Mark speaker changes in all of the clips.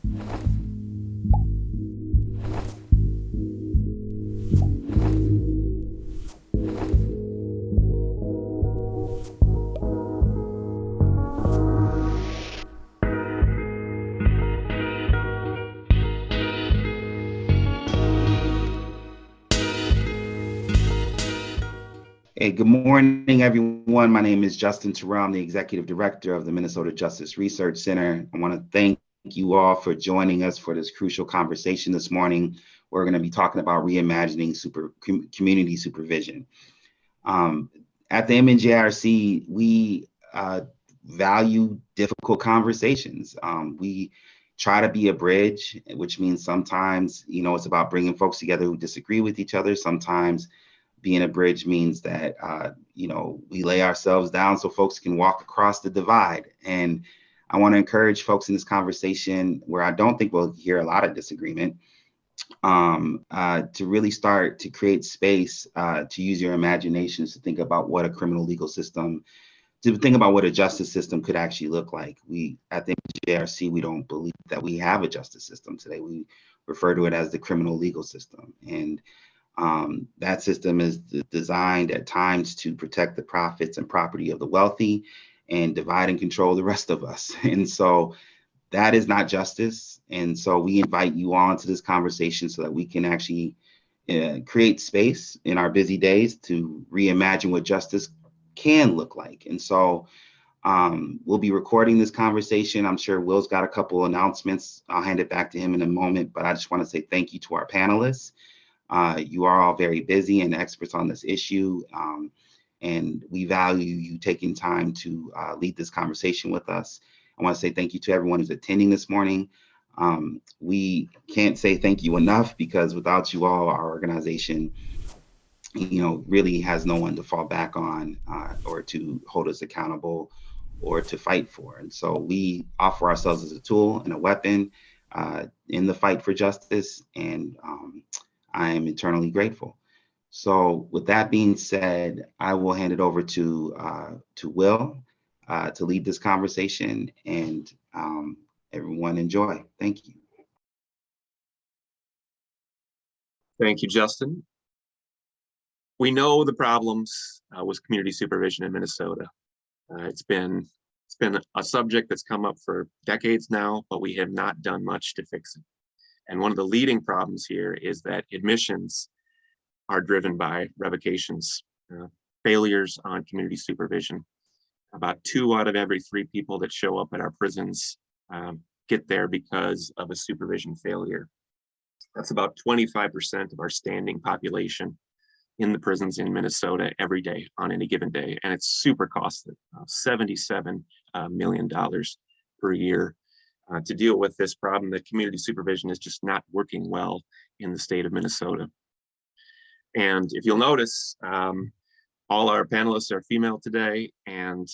Speaker 1: Hey, good morning, everyone. My name is Justin Terrell. I'm the Executive Director of the Minnesota Justice Research Center. I want to thank you all for joining us for this crucial conversation this morning. We're going to be talking about reimagining community supervision. At the MNJRC, we value difficult conversations. We try to be a bridge, which means sometimes, it's about bringing folks together who disagree with each other. Sometimes being a bridge means that, we lay ourselves down so folks can walk across the divide. And I want to encourage folks in this conversation, where I don't think we'll hear a lot of disagreement, to really start to create space to use your imaginations to think about what a criminal legal system, to think about what a justice system could actually look like. We, at the MNJRC, we don't believe that we have a justice system today. We refer to it as the criminal legal system. And that system is designed at times to protect the profits and property of the wealthy and divide and control the rest of us. And so that is not justice. And so we invite you on to this conversation so that we can actually create space in our busy days to reimagine what justice can look like. And so we'll be recording this conversation. I'm sure Will's got a couple announcements. I'll hand it back to him in a moment, but I just want to say thank you to our panelists. You are all very busy and experts on this issue, and we value you taking time to lead this conversation with us. I want to say thank you to everyone who's attending this morning. We can't say thank you enough, because without you all, our organization, really has no one to fall back on or to hold us accountable or to fight for. And so we offer ourselves as a tool and a weapon in the fight for justice, and I am eternally grateful. So with that being said, I will hand it over to Will to lead this conversation, and everyone enjoy. Thank you.
Speaker 2: Thank you, Justin. We know the problems with community supervision in Minnesota. It's been a subject that's come up for decades now, but we have not done much to fix it. And one of the leading problems here is that admissions are driven by revocations, failures on community supervision. About 2 out of every 3 people that show up at our prisons get there because of a supervision failure. That's about 25% of our standing population in the prisons in Minnesota every day, on any given day. And it's super costly, $77 million per year. To deal with this problem, that community supervision is just not working well in the state of Minnesota. And if you'll notice, all our panelists are female today, and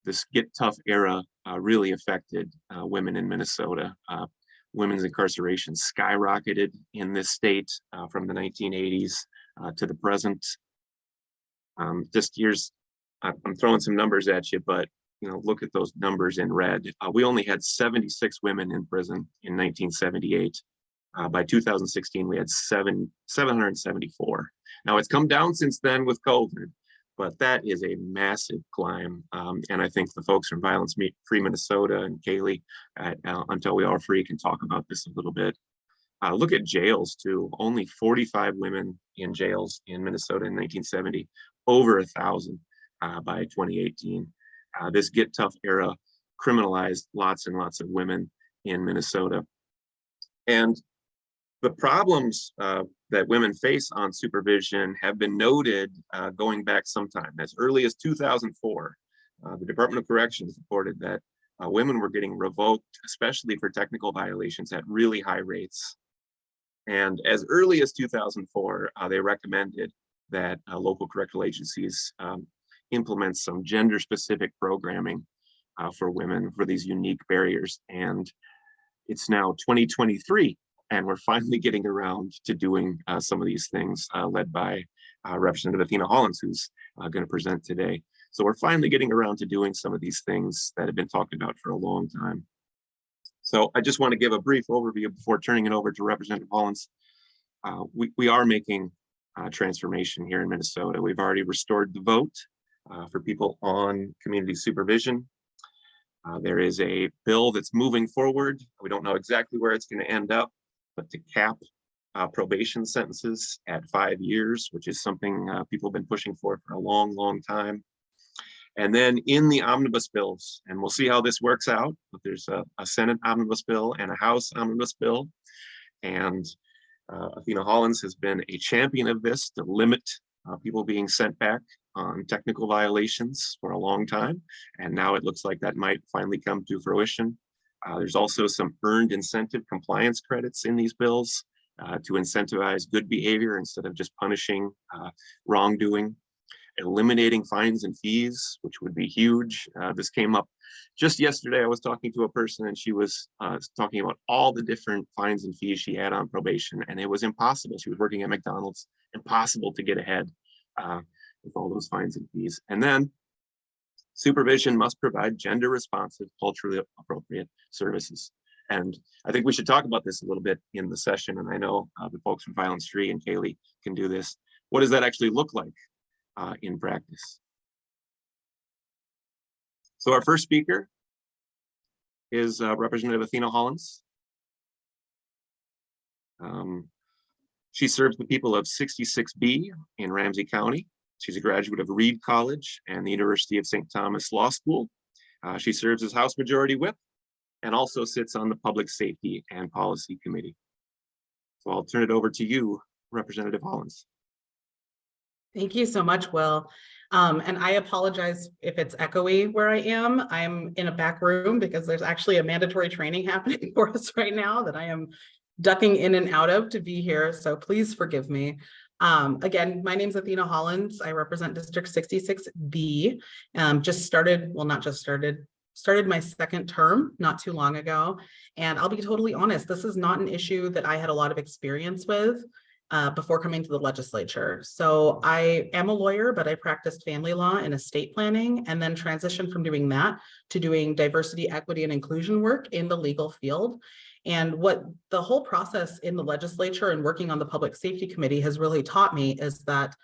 Speaker 2: this Get Tough era really affected women in Minnesota. Women's incarceration skyrocketed in this state from the 1980s to the present. Just years, I'm throwing some numbers at you, but look at those numbers in red. We only had 76 women in prison in 1978. By 2016, we had 774. Now it's come down since then with COVID, but that is a massive climb. And I think the folks from Violence Free Minnesota and Kahlee at Until We All Are Free can talk about this a little bit. Look at jails too. Only 45 women in jails in Minnesota in 1970, over 1,000 by 2018. This Get Tough era criminalized lots and lots of women in Minnesota. And the problems that women face on supervision have been noted going back sometime. As early as 2004, the Department of Corrections reported that women were getting revoked, especially for technical violations, at really high rates. And as early as 2004, they recommended that local correctional agencies implement some gender-specific programming for women for these unique barriers. And it's now 2023, and we're finally getting around to doing some of these things, led by Representative Athena Hollins, who's going to present today. So we're finally getting around to doing some of these things that have been talked about for a long time. So I just want to give a brief overview before turning it over to Representative Hollins. We are making transformation here in Minnesota. We've already restored the vote for people on community supervision. There is a bill that's moving forward. We don't know exactly where it's going to end up, but to cap probation sentences at 5 years, which is something people have been pushing for a long, long time. And then in the omnibus bills, and we'll see how this works out, but there's a Senate omnibus bill and a House omnibus bill. And Athena Hollins has been a champion of this to limit people being sent back on technical violations for a long time. And now it looks like that might finally come to fruition. There's also some earned incentive compliance credits in these bills to incentivize good behavior instead of just punishing wrongdoing. Eliminating fines and fees, which would be huge. This came up just yesterday. I was talking to a person and she was talking about all the different fines and fees she had on probation, and it was impossible. She was working at McDonald's, impossible to get ahead with all those fines and fees. And then supervision must provide gender responsive, culturally appropriate services. And I think we should talk about this a little bit in the session. And I know the folks from Violence Free and Kahlee can do this. What does that actually look like in practice? So our first speaker is Representative Athena Hollins. She serves the people of 66B in Ramsey County. She's a graduate of Reed College and the University of St. Thomas Law School. She serves as House Majority Whip and also sits on the Public Safety and Policy Committee. So I'll turn it over to you, Representative Hollins.
Speaker 3: Thank you so much, Will. And I apologize if it's echoey where I am. I'm in a back room because there's actually a mandatory training happening for us right now that I am ducking in and out of to be here. So please forgive me. Again, my name is Athena Hollins. I represent District 66B. Started my second term not too long ago. And I'll be totally honest, this is not an issue that I had a lot of experience with before coming to the legislature. So I am a lawyer, but I practiced family law and estate planning, and then transitioned from doing that to doing diversity, equity, and inclusion work in the legal field. And what the whole process in the legislature and working on the Public Safety Committee has really taught me is that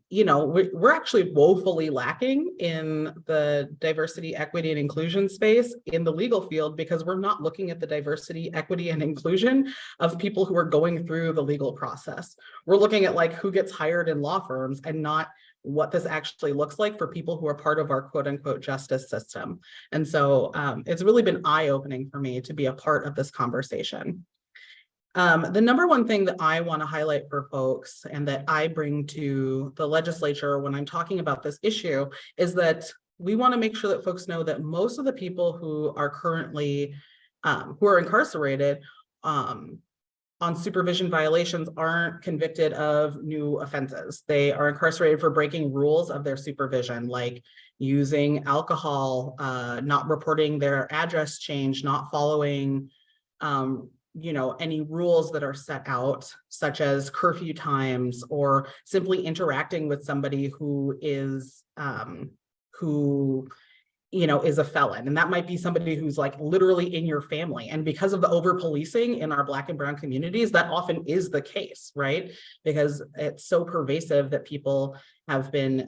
Speaker 3: we're actually woefully lacking in the diversity, equity, and inclusion space in the legal field because we're not looking at the diversity, equity, and inclusion of people who are going through the legal process. We're looking at like who gets hired in law firms and not what this actually looks like for people who are part of our quote unquote justice system. And so it's really been eye-opening for me to be a part of this conversation. The number one thing that I want to highlight for folks and that I bring to the legislature when I'm talking about this issue is that we want to make sure that folks know that most of the people who are currently who are incarcerated on supervision violations aren't convicted of new offenses. They are incarcerated for breaking rules of their supervision, like using alcohol, not reporting their address change, not following any rules that are set out, such as curfew times, or simply interacting with somebody who is is a felon. And that might be somebody who's like literally in your family. And because of the over-policing in our Black and Brown communities, that often is the case, right? Because it's so pervasive that people have been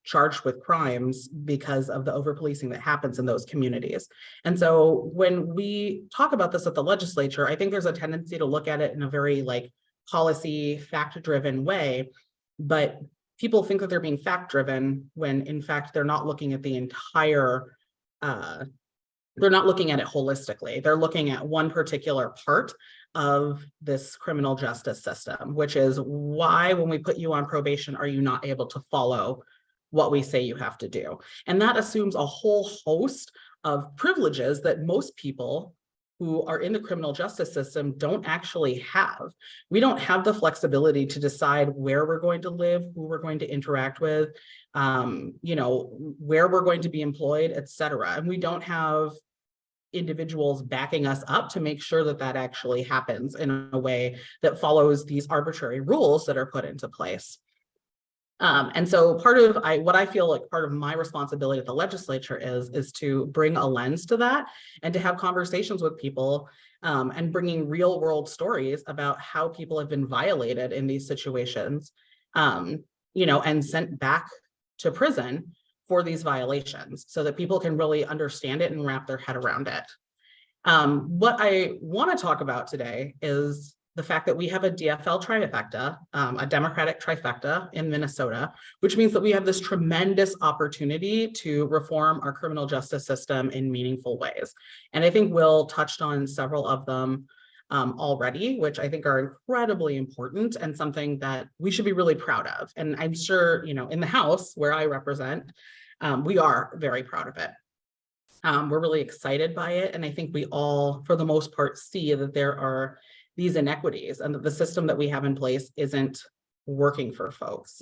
Speaker 3: charged with crimes because of the over-policing that happens in those communities. And so when we talk about this at the legislature, I think there's a tendency to look at it in a very like policy, fact-driven way, but people think that they're being fact-driven when in fact they're not looking at the entire, they're not looking at it holistically. They're looking at one particular part of this criminal justice system, which is why when we put you on probation, are you not able to follow what we say you have to do? And that assumes a whole host of privileges that most people who are in the criminal justice system don't actually have. We don't have the flexibility to decide where we're going to live, who we're going to interact with, where we're going to be employed, et cetera. And we don't have individuals backing us up to make sure that that actually happens in a way that follows these arbitrary rules that are put into place. And so part of what I feel like part of my responsibility at the legislature is to bring a lens to that and to have conversations with people and bringing real world stories about how people have been violated in these situations, and sent back to prison for these violations so that people can really understand it and wrap their head around it. What I want to talk about today is the fact that we have a DFL trifecta, a Democratic trifecta in Minnesota, which means that we have this tremendous opportunity to reform our criminal justice system in meaningful ways. And I think Will touched on several of them already, which I think are incredibly important and something that we should be really proud of. And I'm sure, in the House where I represent, we are very proud of it. We're really excited by it. And I think we all, for the most part, see that there are these inequities and that the system that we have in place isn't working for folks.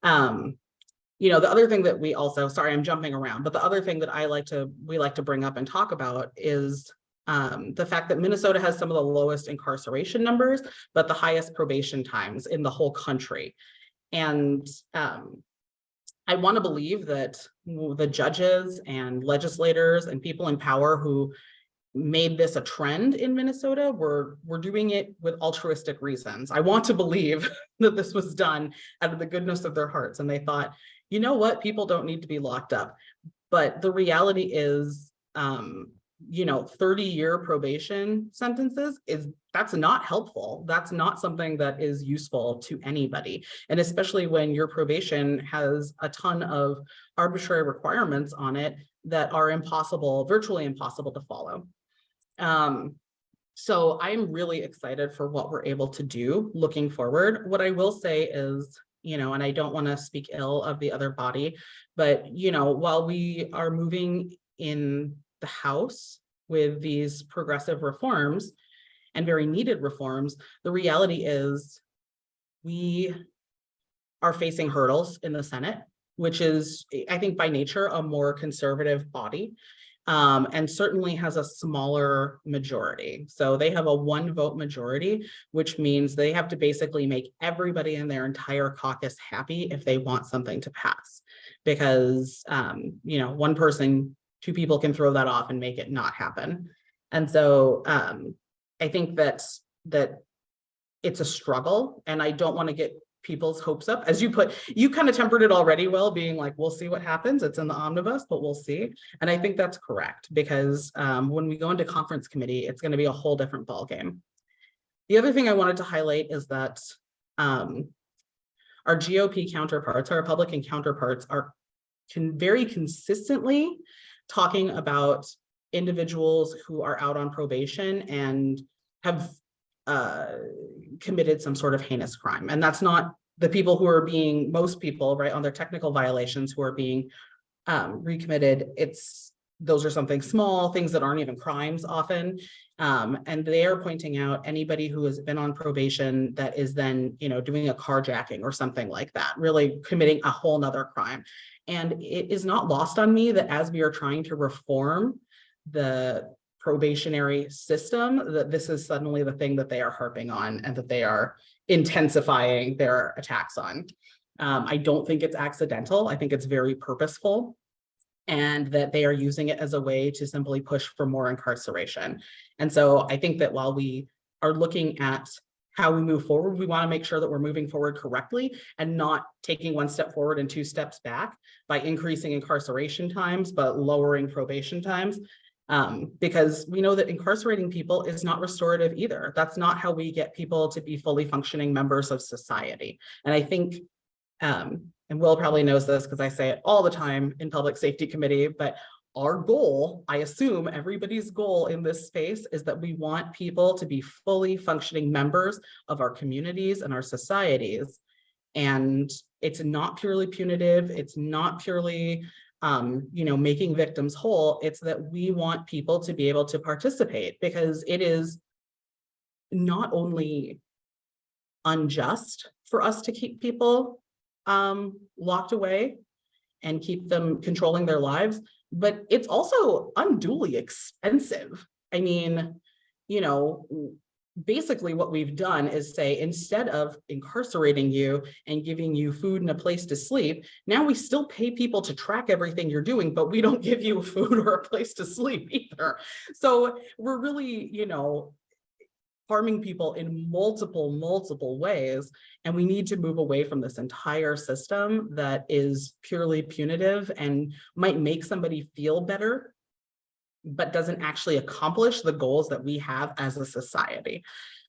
Speaker 3: The other thing that we also, sorry, I'm jumping around, but the other thing that we like to bring up and talk about is the fact that Minnesota has some of the lowest incarceration numbers, but the highest probation times in the whole country. And I want to believe that the judges and legislators and people in power who made this a trend in Minnesota were doing it with altruistic reasons. I want to believe that this was done out of the goodness of their hearts. And they thought, you know what, people don't need to be locked up. But the reality is, 30-year probation sentences that's not helpful. That's not something that is useful to anybody. And especially when your probation has a ton of arbitrary requirements on it that are virtually impossible to follow. So I'm really excited for what we're able to do looking forward. What I will say is, and I don't want to speak ill of the other body, but, while we are moving in the House with these progressive reforms and very needed reforms, the reality is we are facing hurdles in the Senate, which is, I think, by nature, a more conservative body. And certainly has a smaller majority. So they have a 1-vote majority, which means they have to basically make everybody in their entire caucus happy if they want something to pass. Because, one person, 2 people can throw that off and make it not happen. And so I think that it's a struggle, and I don't want to get people's hopes up. As you kind of tempered it already, Will, being like, we'll see what happens. It's in the omnibus, but we'll see. And I think that's correct, because when we go into conference committee, it's going to be a whole different ballgame. The other thing I wanted to highlight is that our GOP counterparts, our Republican counterparts, are very consistently talking about individuals who are out on probation and have committed some sort of heinous crime. And that's not the people who are most people, right, on their technical violations who are being recommitted. Those are something small, things that aren't even crimes often. And they are pointing out anybody who has been on probation that is then, doing a carjacking or something like that, really committing a whole nother crime. And it is not lost on me that as we are trying to reform the probationary system, that this is suddenly the thing that they are harping on and that they are intensifying their attacks on. I don't think it's accidental. I think it's very purposeful, and that they are using it as a way to simply push for more incarceration. And so I think that while we are looking at how we move forward, we want to make sure that we're moving forward correctly and not taking 1 step forward and 2 steps back by increasing incarceration times, but lowering probation times. Because we know that incarcerating people is not restorative either. That's not how we get people to be fully functioning members of society. And I think, and Will probably knows this because I say it all the time in Public Safety Committee, but our goal, I assume everybody's goal in this space, is that we want people to be fully functioning members of our communities and our societies. And it's not purely punitive. It's not purely making victims whole. It's that we want people to be able to participate, because it is not only unjust for us to keep people locked away and keep them controlling their lives, but it's also unduly expensive. I mean, basically what we've done is say, instead of incarcerating you and giving you food and a place to sleep, now we still pay people to track everything you're doing, but we don't give you food or a place to sleep either. So we're really, you know, harming people in multiple ways. And we need to move away from this entire system that is purely punitive and might make somebody feel better, but doesn't actually accomplish the goals that we have as a society.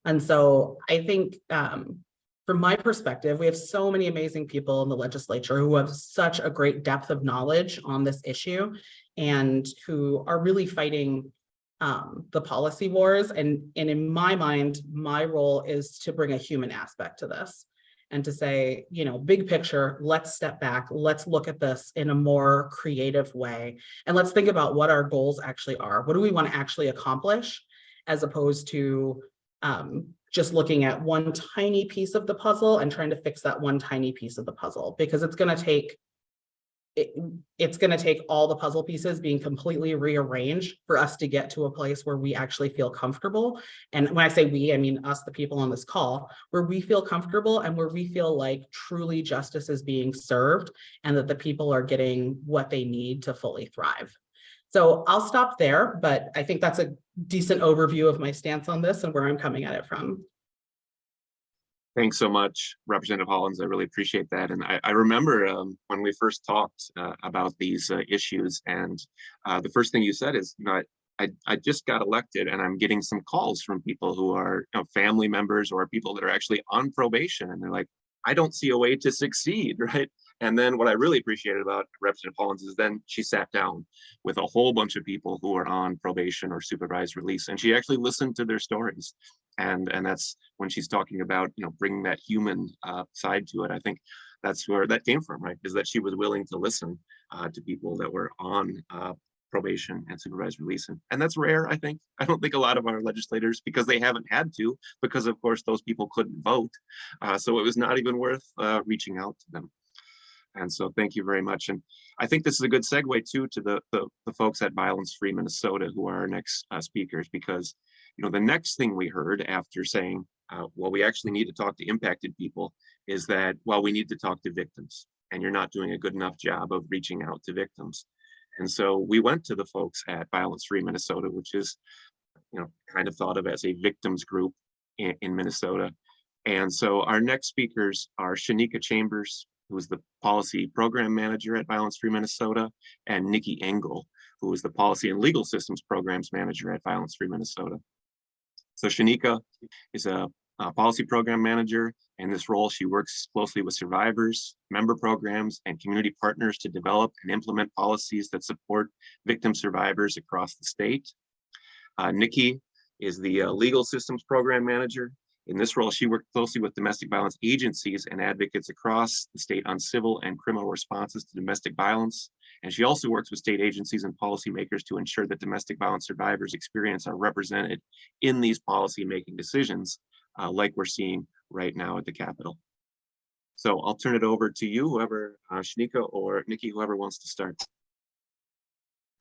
Speaker 3: And so I think from my perspective, we have so many amazing people in the legislature who have such a great depth of knowledge on this issue and who are really fighting the policy wars. And in my mind, my role is to bring a human aspect to this and to say, you know, big picture, let's step back, let's look at this in a more creative way. And let's think about what our goals actually are. What do we want to actually accomplish, as opposed to just looking at one tiny piece of the puzzle and trying to fix that one tiny piece of the puzzle, because it's going to take all the puzzle pieces being completely rearranged for us to get to a place where we actually feel comfortable. And when I say we, I mean us, the people on this call, where we feel comfortable and where we feel like truly justice is being served and that the people are getting what they need to fully thrive. So I'll stop there, but I think that's a decent overview of my stance on this and where I'm coming at it from.
Speaker 2: Thanks so much, Representative Hollins. I really appreciate that. And I remember when we first talked about these issues, and the first thing you said is, you know, I just got elected and I'm getting some calls from people who are, you know, family members or people that are actually on probation. And they're like, I don't see a way to succeed, right? And then what I really appreciated about Representative Hollins is then she sat down with a whole bunch of people who are on probation or supervised release, and she actually listened to their stories. And that's when she's talking about, you know, bringing that human side to it. I think that's where that came from, right? Is that she was willing to listen to people that were on probation and supervised release. And that's rare, I think. I don't think a lot of our legislators, because they haven't had to, because of course those people couldn't vote. So it was not even worth reaching out to them. And so thank you very much. And I think this is a good segue too to the folks at Violence Free Minnesota, who are our next speakers, because, you know, the next thing we heard after saying, well, we actually need to talk to impacted people, is that, well, we need to talk to victims, and you're not doing a good enough job of reaching out to victims. And so we went to the folks at Violence Free Minnesota, which is, you know, kind of thought of as a victims group in Minnesota. And so our next speakers are Shenika Chambers, who is the policy program manager at Violence Free Minnesota, and Nikki Engel, who is the policy and legal systems programs manager at Violence Free Minnesota. So Shenika is a policy program manager. In this role, she works closely with survivors, member programs, and community partners to develop and implement policies that support victim survivors across the state. Nikki is the legal systems program manager. In this role, she worked closely with domestic violence agencies and advocates across the state on civil and criminal responses to domestic violence. And she also works with state agencies and policymakers to ensure that domestic violence survivors' experience are represented in these policy-making decisions, like we're seeing right now at the Capitol. So I'll turn it over to you, whoever, Shenika or Nikki, whoever wants to start.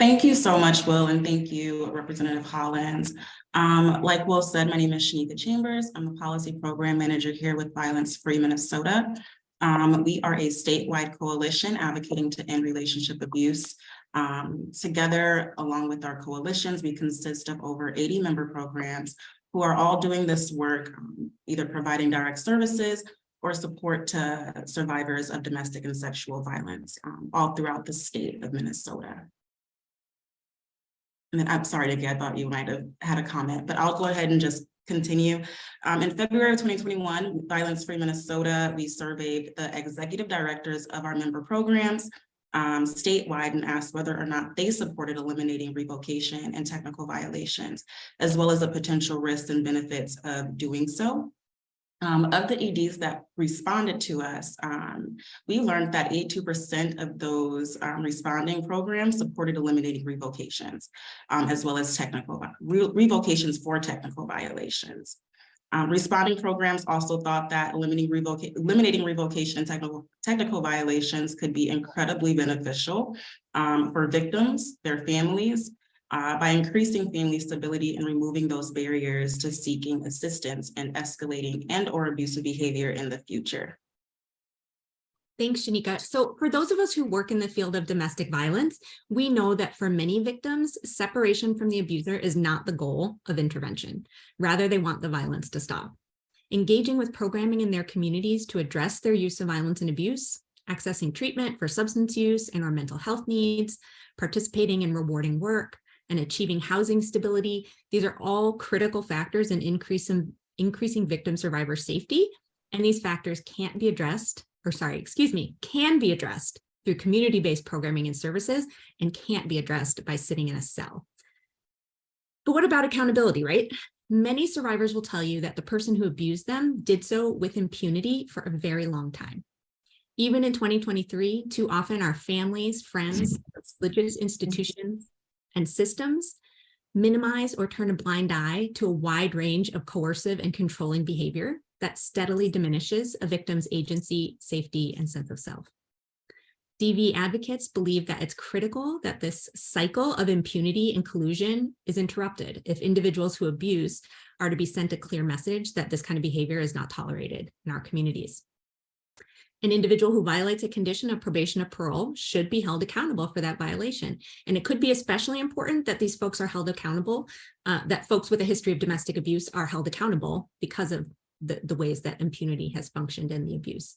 Speaker 4: Thank you so much, Will, and thank you, Representative Hollins. Like Will said, my name is Shenika Chambers. I'm a policy program manager here with Violence Free Minnesota. We are a statewide coalition advocating to end relationship abuse. Together, along with our coalitions, we consist of over 80 member programs who are all doing this work, either providing direct services or support to survivors of domestic and sexual violence, all throughout the state of Minnesota. And then I'm sorry, Nikki, I thought you might have had a comment, but I'll go ahead and just continue. In February of 2021, Violence Free Minnesota, we surveyed the executive directors of our member programs statewide and asked whether or not they supported eliminating revocation and technical violations, as well as the potential risks and benefits of doing so. Of the EDs that responded to us, we learned that 82% of those responding programs supported eliminating revocations, as well as revocations for technical violations. Responding programs also thought that eliminating revocation and technical violations could be incredibly beneficial for victims, their families, by increasing family stability and removing those barriers to seeking assistance and escalating and/or abusive behavior in the future.
Speaker 5: Thanks, Shenika. So for those of us who work in the field of domestic violence, we know that for many victims, separation from the abuser is not the goal of intervention. Rather, they want the violence to stop. Engaging with programming in their communities to address their use of violence and abuse, accessing treatment for substance use and or mental health needs, participating in rewarding work, and achieving housing stability, these are all critical factors in increasing victim survivor safety. And these factors can be addressed through community-based programming and services and can't be addressed by sitting in a cell. But what about accountability, right? Many survivors will tell you that the person who abused them did so with impunity for a very long time. Even in 2023, too often our families, friends, religious institutions, and systems minimize or turn a blind eye to a wide range of coercive and controlling behavior that steadily diminishes a victim's agency, safety, and sense of self. DV advocates believe that it's critical that this cycle of impunity and collusion is interrupted if individuals who abuse are to be sent a clear message that this kind of behavior is not tolerated in our communities. An individual who violates a condition of probation or parole should be held accountable for that violation. And it could be especially important that these folks are held accountable, that folks with a history of domestic abuse are held accountable because of the ways that impunity has functioned in the abuse.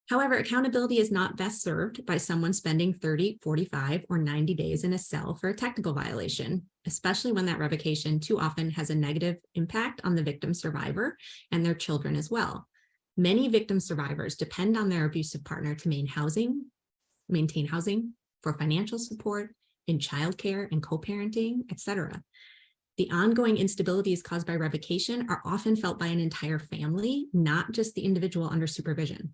Speaker 5: However, accountability is not best served by someone spending 30, 45, or 90 days in a cell for a technical violation, especially when that revocation too often has a negative impact on the victim survivor and their children as well. Many victim survivors depend on their abusive partner to maintain housing, for financial support, in childcare and co-parenting, etc. The ongoing instabilities caused by revocation are often felt by an entire family, not just the individual under supervision.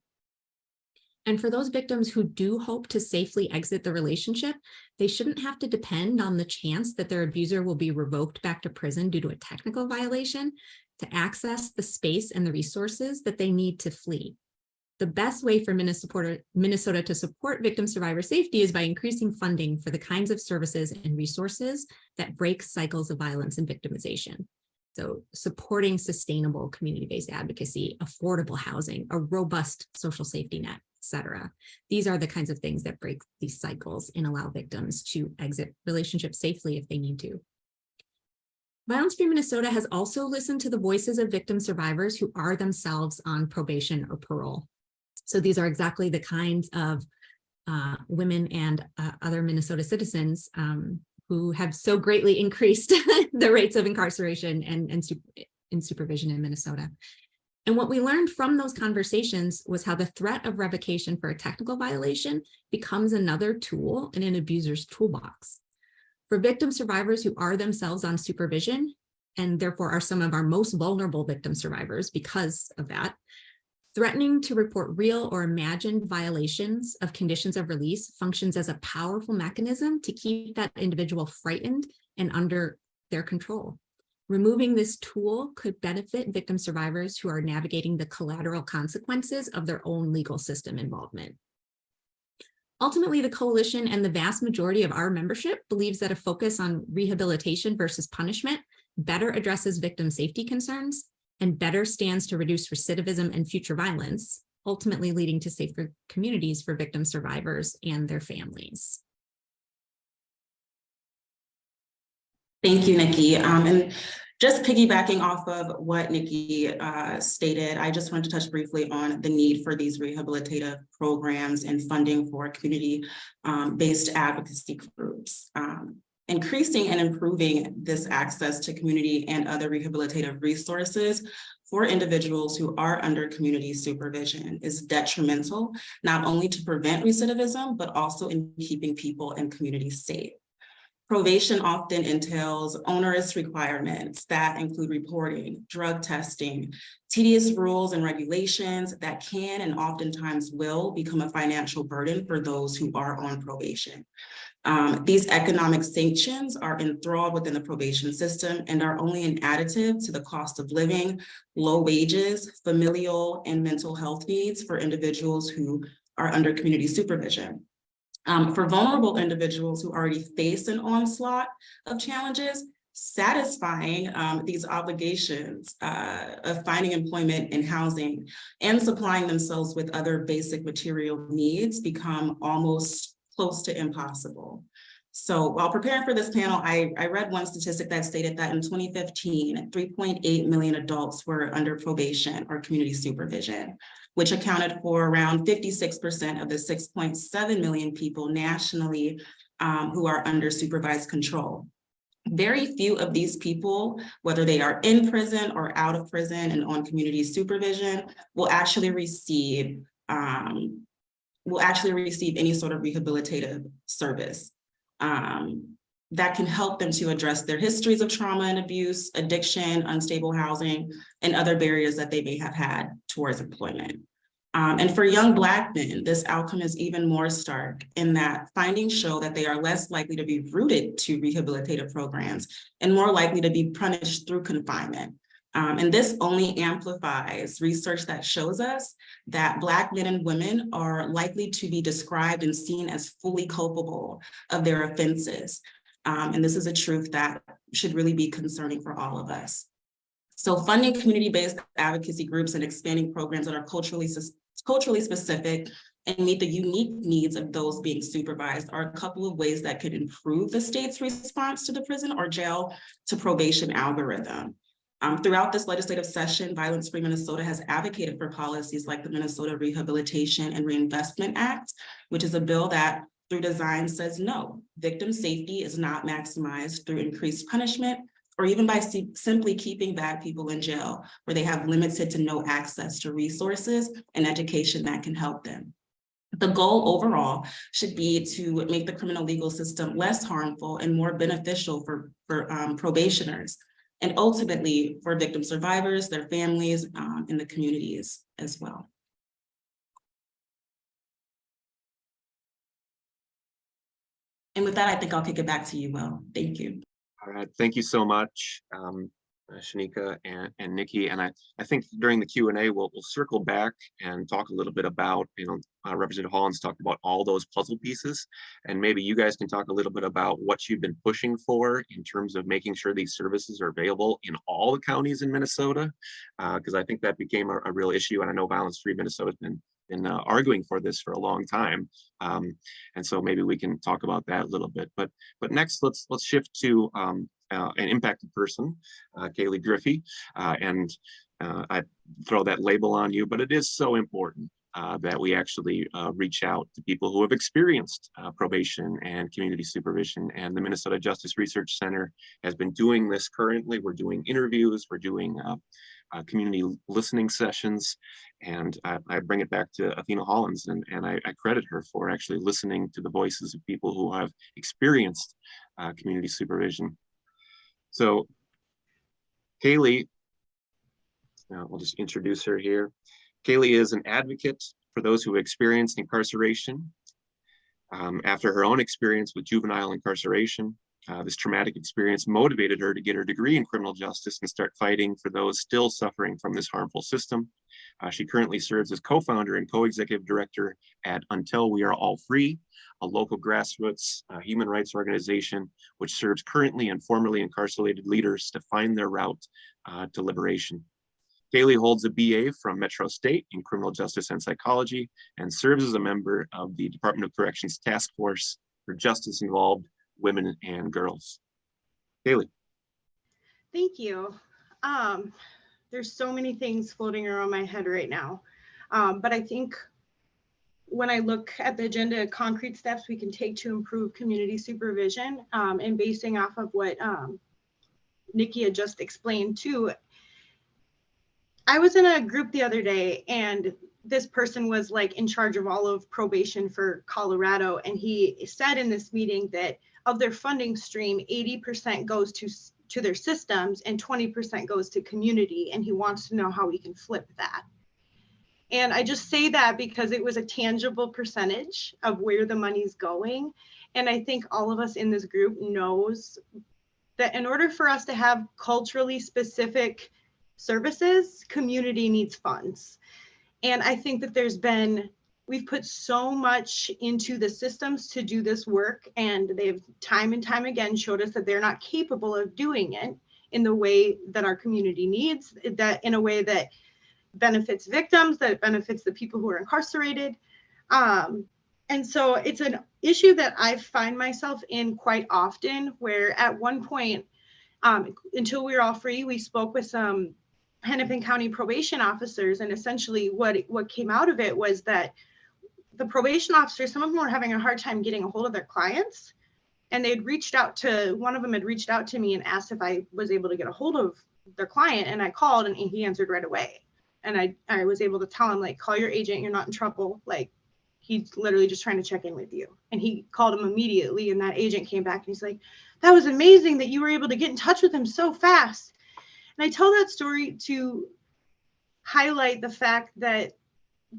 Speaker 5: And for those victims who do hope to safely exit the relationship, they shouldn't have to depend on the chance that their abuser will be revoked back to prison due to a technical violation to access the space and the resources that they need to flee. The best way for Minnesota to support victim survivor safety is by increasing funding for the kinds of services and resources that break cycles of violence and victimization. So supporting sustainable community-based advocacy, affordable housing, a robust social safety net, etc. These are the kinds of things that break these cycles and allow victims to exit relationships safely if they need to. Violence Free Minnesota has also listened to the voices of victim survivors who are themselves on probation or parole. So these are exactly the kinds of women and other Minnesota citizens who have so greatly increased the rates of incarceration and supervision in Minnesota. And what we learned from those conversations was how the threat of revocation for a technical violation becomes another tool in an abuser's toolbox. For victim survivors who are themselves on supervision, and therefore are some of our most vulnerable victim survivors because of that, threatening to report real or imagined violations of conditions of release functions as a powerful mechanism to keep that individual frightened and under their control. Removing this tool could benefit victim survivors who are navigating the collateral consequences of their own legal system involvement. Ultimately, the coalition and the vast majority of our membership believes that a focus on rehabilitation versus punishment better addresses victim safety concerns and better stands to reduce recidivism and future violence, ultimately leading to safer communities for victim survivors and their families.
Speaker 4: Thank you, Nikki. And just piggybacking off of what Nikki stated, I just wanted to touch briefly on the need for these rehabilitative programs and funding for community-based advocacy groups. Increasing and improving this access to community and other rehabilitative resources for individuals who are under community supervision is detrimental, not only to prevent recidivism, but also in keeping people and communities safe. Probation often entails onerous requirements that include reporting, drug testing, tedious rules and regulations that can and oftentimes will become a financial burden for those who are on probation. These economic sanctions are enthralled within the probation system and are only an additive to the cost of living, low wages, familial and mental health needs for individuals who are under community supervision. For vulnerable individuals who already face an onslaught of challenges, satisfying these obligations of finding employment and housing and supplying themselves with other basic material needs become almost close to impossible. So while preparing for this panel, I read one statistic that stated that in 2015, 3.8 million adults were under probation or community supervision, which accounted for around 56% of the 6.7 million people nationally who are under supervised control. Very few of these people, whether they are in prison or out of prison and on community supervision, will actually receive any sort of rehabilitative service that can help them to address their histories of trauma and abuse, addiction, unstable housing, and other barriers that they may have had towards employment. And for young Black men, this outcome is even more stark in that findings show that they are less likely to be rooted to rehabilitative programs and more likely to be punished through confinement. And this only amplifies research that shows us that Black men and women are likely to be described and seen as fully culpable of their offenses. And this is a truth that should really be concerning for all of us. So funding community-based advocacy groups and expanding programs that are culturally specific and meet the unique needs of those being supervised are a couple of ways that could improve the state's response to the prison or jail to probation algorithm. Throughout this legislative session, Violence Free Minnesota has advocated for policies like the Minnesota Rehabilitation and Reinvestment Act, which is a bill that through design says no, victim safety is not maximized through increased punishment or even by simply keeping bad people in jail where they have limited to no access to resources and education that can help them. The goal overall should be to make the criminal legal system less harmful and more beneficial for probationers, and ultimately for victim survivors, their families, and the communities as well. And with that, I think I'll kick it back to you, Will. Thank you.
Speaker 2: All right, thank you so much, Shenika and Nikki. And I think during the Q&A, we'll circle back and talk a little bit about, Representative Hollins talked about all those puzzle pieces, and maybe you guys can talk a little bit about what you've been pushing for in terms of making sure these services are available in all the counties in Minnesota, because I think that became a real issue, and I know Violence Free Minnesota has been arguing for this for a long time, and so maybe we can talk about that a little bit. But next, let's shift to an impacted person, Kahlee Griffey, and I throw that label on you, but it is so important that we actually reach out to people who have experienced probation and community supervision. And the Minnesota Justice Research Center has been doing this currently. We're doing interviews, we're doing community listening sessions, and I bring it back to Athena Hollins, and I credit her for actually listening to the voices of people who have experienced community supervision. So Kahlee, I'll just introduce her here. Kahlee is an advocate for those who experienced incarceration. After her own experience with juvenile incarceration, this traumatic experience motivated her to get her degree in criminal justice and start fighting for those still suffering from this harmful system. She currently serves as co-founder and co-executive director at Until We Are All Free, a local grassroots human rights organization which serves currently and formerly incarcerated leaders to find their route to liberation. Kahlee holds a BA from Metro State in criminal justice and psychology and serves as a member of the Department of Corrections Task Force for Justice-Involved Women and Girls. Kahlee.
Speaker 6: Thank you. There's so many things floating around my head right now. But I think when I look at the agenda, concrete steps we can take to improve community supervision, and basing off of what Nikki had just explained too, I was in a group the other day and this person was like in charge of all of probation for Colorado. And he said in this meeting that of their funding stream, 80% goes to their systems and 20% goes to community. And he wants to know how we can flip that. And I just say that because it was a tangible percentage of where the money's going. And I think all of us in this group knows that in order for us to have culturally specific services, community needs funds. And I think that there's been we've put so much into the systems to do this work, and they've time and time again showed us that they're not capable of doing it in the way that our community needs, that in a way that benefits victims, that benefits the people who are incarcerated. And so it's an issue that I find myself in quite often, where at one point, until we were all free, we spoke with some Hennepin County probation officers, and essentially what came out of it was that the probation officers, some of them were having a hard time getting a hold of their clients, and they'd reached out to, one of them had reached out to me and asked if I was able to get a hold of their client, and I called and he answered right away. And I was able to tell him, like, call your agent, you're not in trouble, like, he's literally just trying to check in with you. And he called him immediately, and that agent came back and he's like, that was amazing that you were able to get in touch with him so fast. And I tell that story to highlight the fact that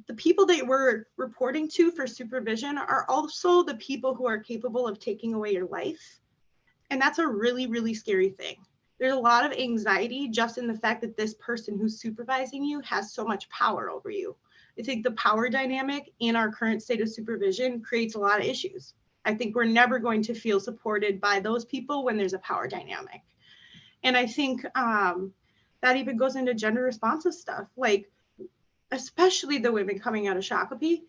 Speaker 6: the people that we're reporting to for supervision are also the people who are capable of taking away your life. And that's a really, really scary thing. There's a lot of anxiety just in the fact that this person who's supervising you has so much power over you. I think the power dynamic in our current state of supervision creates a lot of issues. I think we're never going to feel supported by those people when there's a power dynamic. And I think that even goes into gender responsive stuff, like especially the women coming out of Shakopee.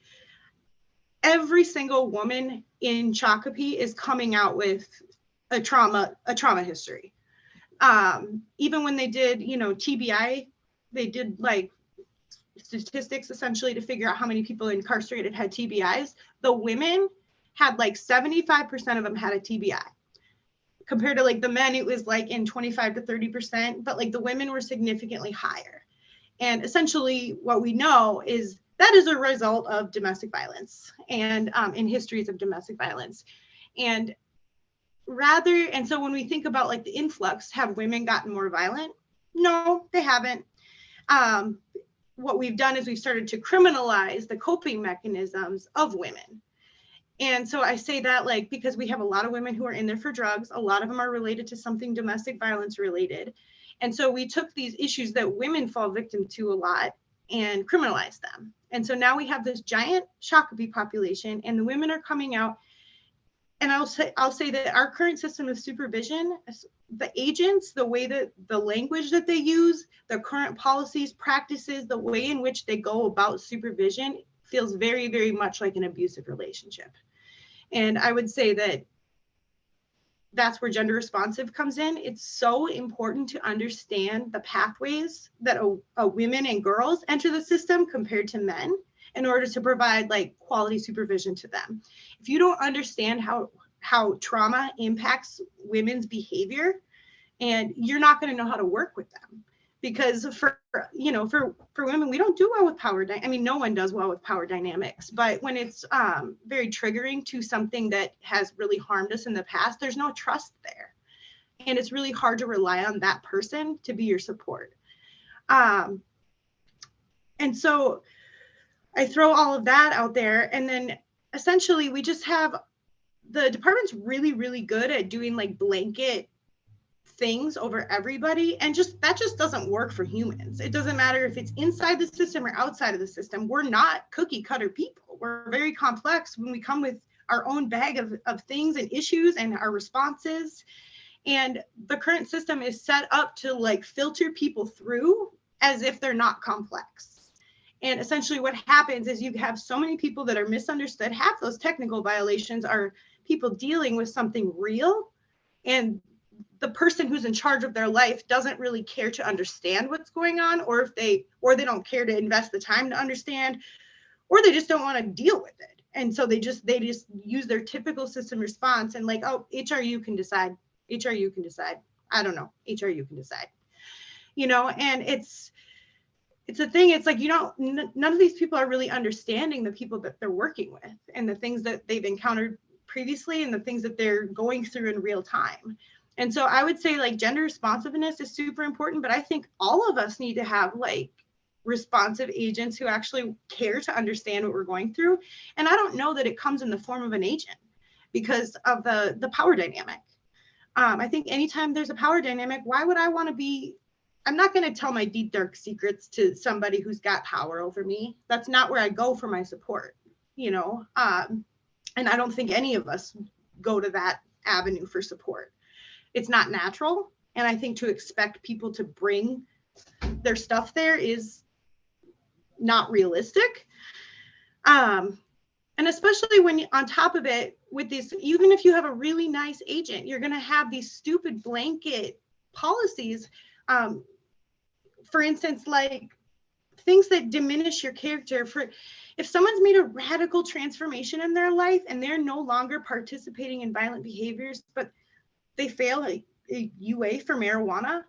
Speaker 6: Every single woman in Shakopee is coming out with a trauma history. Even when they did, TBI, they did like statistics essentially to figure out how many people incarcerated had TBIs. The women had like 75% of them had a TBI. Compared to like the men, it was like in 25 to 30%, but like the women were significantly higher. And essentially what we know is that is a result of domestic violence and in histories of domestic violence. And so when we think about like the influx, have women gotten more violent? No, they haven't. What we've done is we've started to criminalize the coping mechanisms of women. And so I say that like, because we have a lot of women who are in there for drugs, a lot of them are related to something domestic violence related. And so we took these issues that women fall victim to a lot and criminalized them. And so now we have this giant Shakopee population, and the women are coming out. And I'll say that our current system of supervision, the agents, the way that the language that they use, the current policies, practices, the way in which they go about supervision feels very, very much like an abusive relationship. And I would say that that's where gender responsive comes in. It's so important to understand the pathways that women and girls enter the system compared to men in order to provide like quality supervision to them. If you don't understand how trauma impacts women's behavior, and you're not going to know how to work with them. Because for women, we don't do well with power. No one does well with power dynamics, but when it's very triggering to something that has really harmed us in the past, there's no trust there. And it's really hard to rely on that person to be your support. And so I throw all of that out there. And then essentially we just have, the department's really, really good at doing like blanket things over everybody, and that just doesn't work for humans. It doesn't matter if it's inside the system or outside of the system. We're not cookie cutter people. We're very complex when we come with our own bag of things and issues and our responses. And the current system is set up to like filter people through as if they're not complex. And essentially what happens is you have so many people that are misunderstood. Half those technical violations are people dealing with something real, and the person who's in charge of their life doesn't really care to understand what's going on, or they don't care to invest the time to understand, or they just don't want to deal with it. And so they just use their typical system response and like, oh, HRU can decide. HRU can decide. I don't know. HRU can decide. And it's a thing. It's like, none of these people are really understanding the people that they're working with and the things that they've encountered previously and the things that they're going through in real time. And so I would say like gender responsiveness is super important, but I think all of us need to have like responsive agents who actually care to understand what we're going through. And I don't know that it comes in the form of an agent because of the power dynamic. I think anytime there's a power dynamic, why would I want to be, I'm not going to tell my deep, dark secrets to somebody who's got power over me. That's not where I go for my support. you know, and I don't think any of us go to that avenue for support. It's not natural. And I think to expect people to bring their stuff there is not realistic. And especially when on top of it with this, even if you have a really nice agent, you're going to have these stupid blanket policies. For instance, like things that diminish your character. For if someone's made a radical transformation in their life and they're no longer participating in violent behaviors, but they fail a UA for marijuana,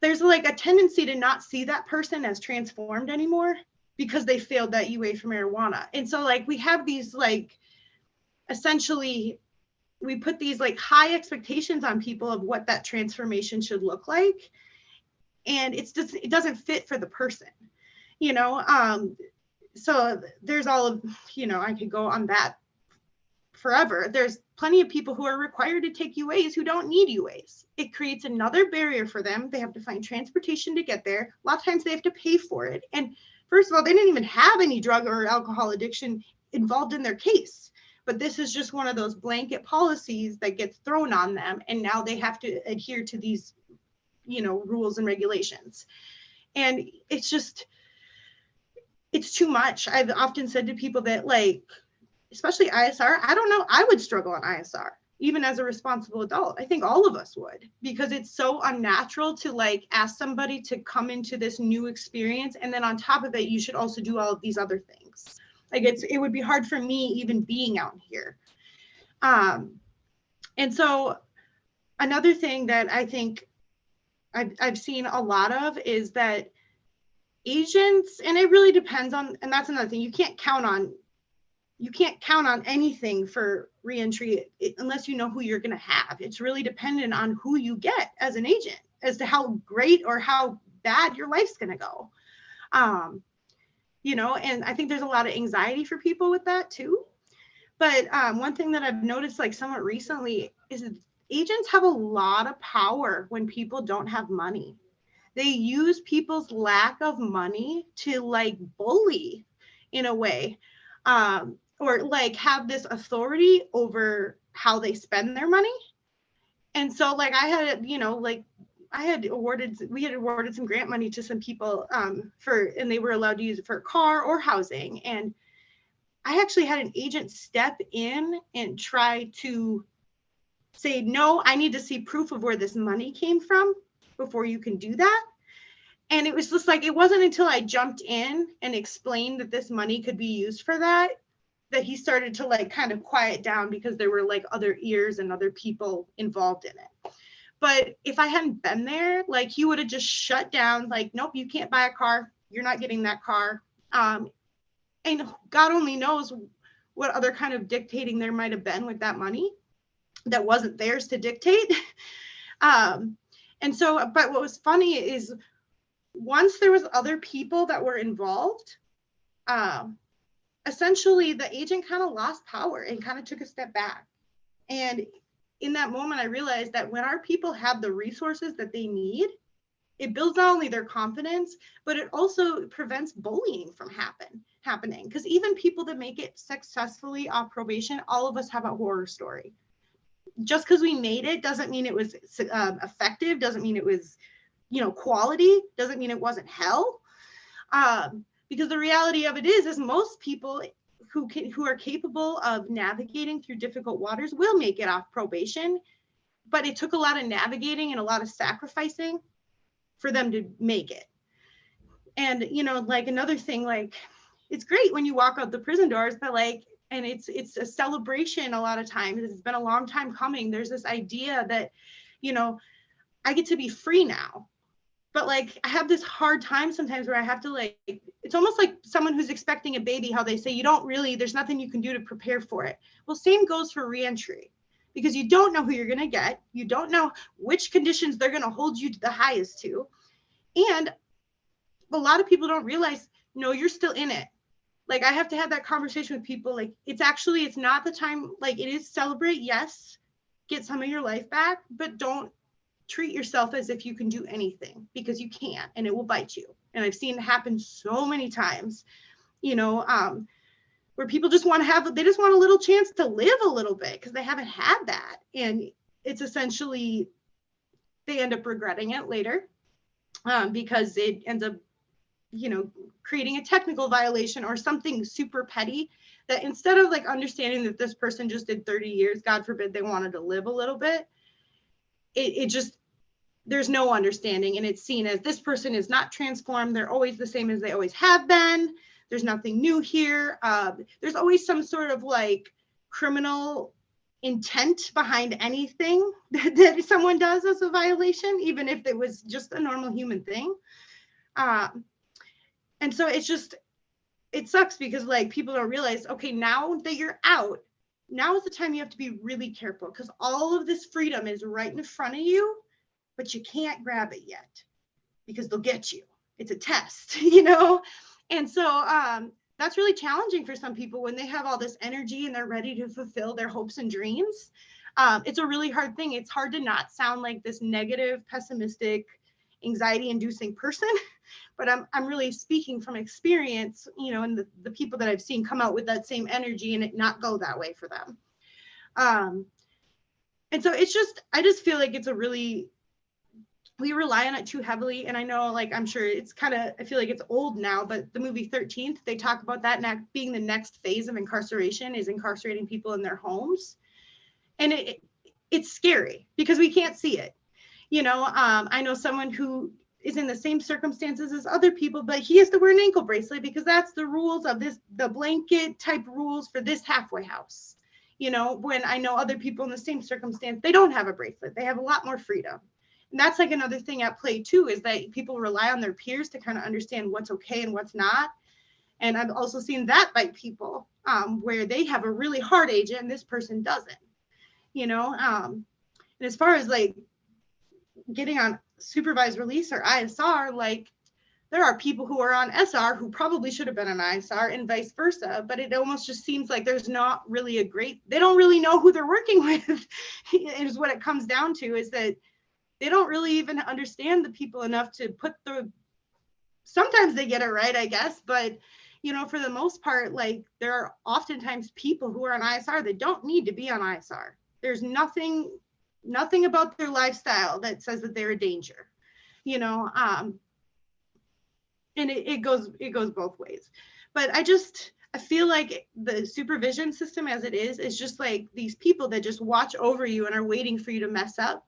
Speaker 6: there's like a tendency to not see that person as transformed anymore because they failed that UA for marijuana. And so like we have these like, essentially, we put these like high expectations on people of what that transformation should look like. And it's just, it doesn't fit for the person, you know? So there's all of, you know, I could go on that forever. There's plenty of people who are required to take UAs who don't need UAs. It creates another barrier for them. They have to find transportation to get there. A lot of times they have to pay for it. And first of all, they didn't even have any drug or alcohol addiction involved in their case. But this is just one of those blanket policies that gets thrown on them. And now they have to adhere to these, you know, rules and regulations. And it's just, it's too much. I've often said to people that like, especially ISR, I don't know, I would struggle on ISR, even as a responsible adult. I think all of us would, because it's so unnatural to like ask somebody to come into this new experience. And then on top of it, you should also do all of these other things. Like it would be hard for me even being out here. And so another thing that I think I've seen a lot of is that agents, and it really depends on, and that's another thing, you can't count on anything for reentry unless you know who you're going to have. It's really dependent on who you get as an agent as to how great or how bad your life's going to go. You know, and I think there's a lot of anxiety for people with that too. But one thing that I've noticed like somewhat recently is that agents have a lot of power when people don't have money. They use people's lack of money to like bully in a way. Or like have this authority over how they spend their money. And so like I had, you know, like we had awarded some grant money to some people and they were allowed to use it for a car or housing. And I actually had an agent step in and try to say, no, I need to see proof of where this money came from before you can do that. And it was just like, it wasn't until I jumped in and explained that this money could be used for that he started to like kind of quiet down, because there were like other ears and other people involved in it. But if I hadn't been there, like he would have just shut down, like, nope, you can't buy a car. You're not getting that car. And God only knows what other kind of dictating there might have been with that money that wasn't theirs to dictate. And so, but what was funny is once there was other people that were involved, essentially the agent kind of lost power and kind of took a step back. And in that moment, I realized that when our people have the resources that they need, it builds not only their confidence, but it also prevents bullying from happening. Because even people that make it successfully off probation, all of us have a horror story. Just because we made it doesn't mean it was effective, doesn't mean it was, you know, quality, doesn't mean it wasn't hell. Because the reality of it is most people who are capable of navigating through difficult waters will make it off probation, but it took a lot of navigating and a lot of sacrificing for them to make it. And, you know, like another thing, like it's great when you walk out the prison doors, but like, and it's a celebration a lot of times. It's been a long time coming. There's this idea that, you know, I get to be free now. But like, I have this hard time sometimes where I have to like, it's almost like someone who's expecting a baby, how they say, you don't really, there's nothing you can do to prepare for it. Well, same goes for reentry, because you don't know who you're going to get. You don't know which conditions they're going to hold you to the highest to. And a lot of people don't realize, no, you're still in it. Like I have to have that conversation with people. Like it's not the time, like it is celebrate. Yes. Get some of your life back, but don't treat yourself as if you can do anything, because you can't, and it will bite you. And I've seen it happen so many times, you know, where people just want to they just want a little chance to live a little bit because they haven't had that. And it's essentially, they end up regretting it later because it ends up, creating a technical violation or something super petty that instead of like understanding that this person just did 30 years, God forbid they wanted to live a little bit, it just, there's no understanding, and it's seen as this person is not transformed. They're always the same as they always have been. There's nothing new here. There's always some sort of like criminal intent behind anything that someone does as a violation, even if it was just a normal human thing. And so it's just, it sucks because like people don't realize, okay, now that you're out, now is the time you have to be really careful because all of this freedom is right in front of you, but you can't grab it yet because they'll get you. It's a test, And so that's really challenging for some people when they have all this energy and they're ready to fulfill their hopes and dreams. It's a really hard thing. It's hard to not sound like this negative, pessimistic, anxiety-inducing person, but I'm really speaking from experience, and the people that I've seen come out with that same energy and it not go that way for them. And so it's just, I just feel like it's a really, we rely on it too heavily. And I know, like, I'm sure it's kind of, I feel like it's old now, but the movie 13th, they talk about that being the next phase of incarceration is incarcerating people in their homes. And it's scary because we can't see it. I know someone who is in the same circumstances as other people, but he has to wear an ankle bracelet because that's the rules of the blanket type rules for this halfway house. When I know other people in the same circumstance, they don't have a bracelet. They have a lot more freedom. And that's like another thing at play too, is that people rely on their peers to kind of understand what's okay and what's not. And I've also seen that bite people where they have a really hard agent and this person doesn't, and as far as like getting on supervised release or ISR, like there are people who are on SR who probably should have been on ISR and vice versa, but it almost just seems like there's not really they don't really know who they're working with is what it comes down to, is that they don't really even understand the people enough to sometimes they get it right, I guess, but for the most part, like there are oftentimes people who are on ISR that don't need to be on ISR. There's nothing about their lifestyle that says that they're a danger, and it goes both ways. But I feel like the supervision system as it is just like these people that just watch over you and are waiting for you to mess up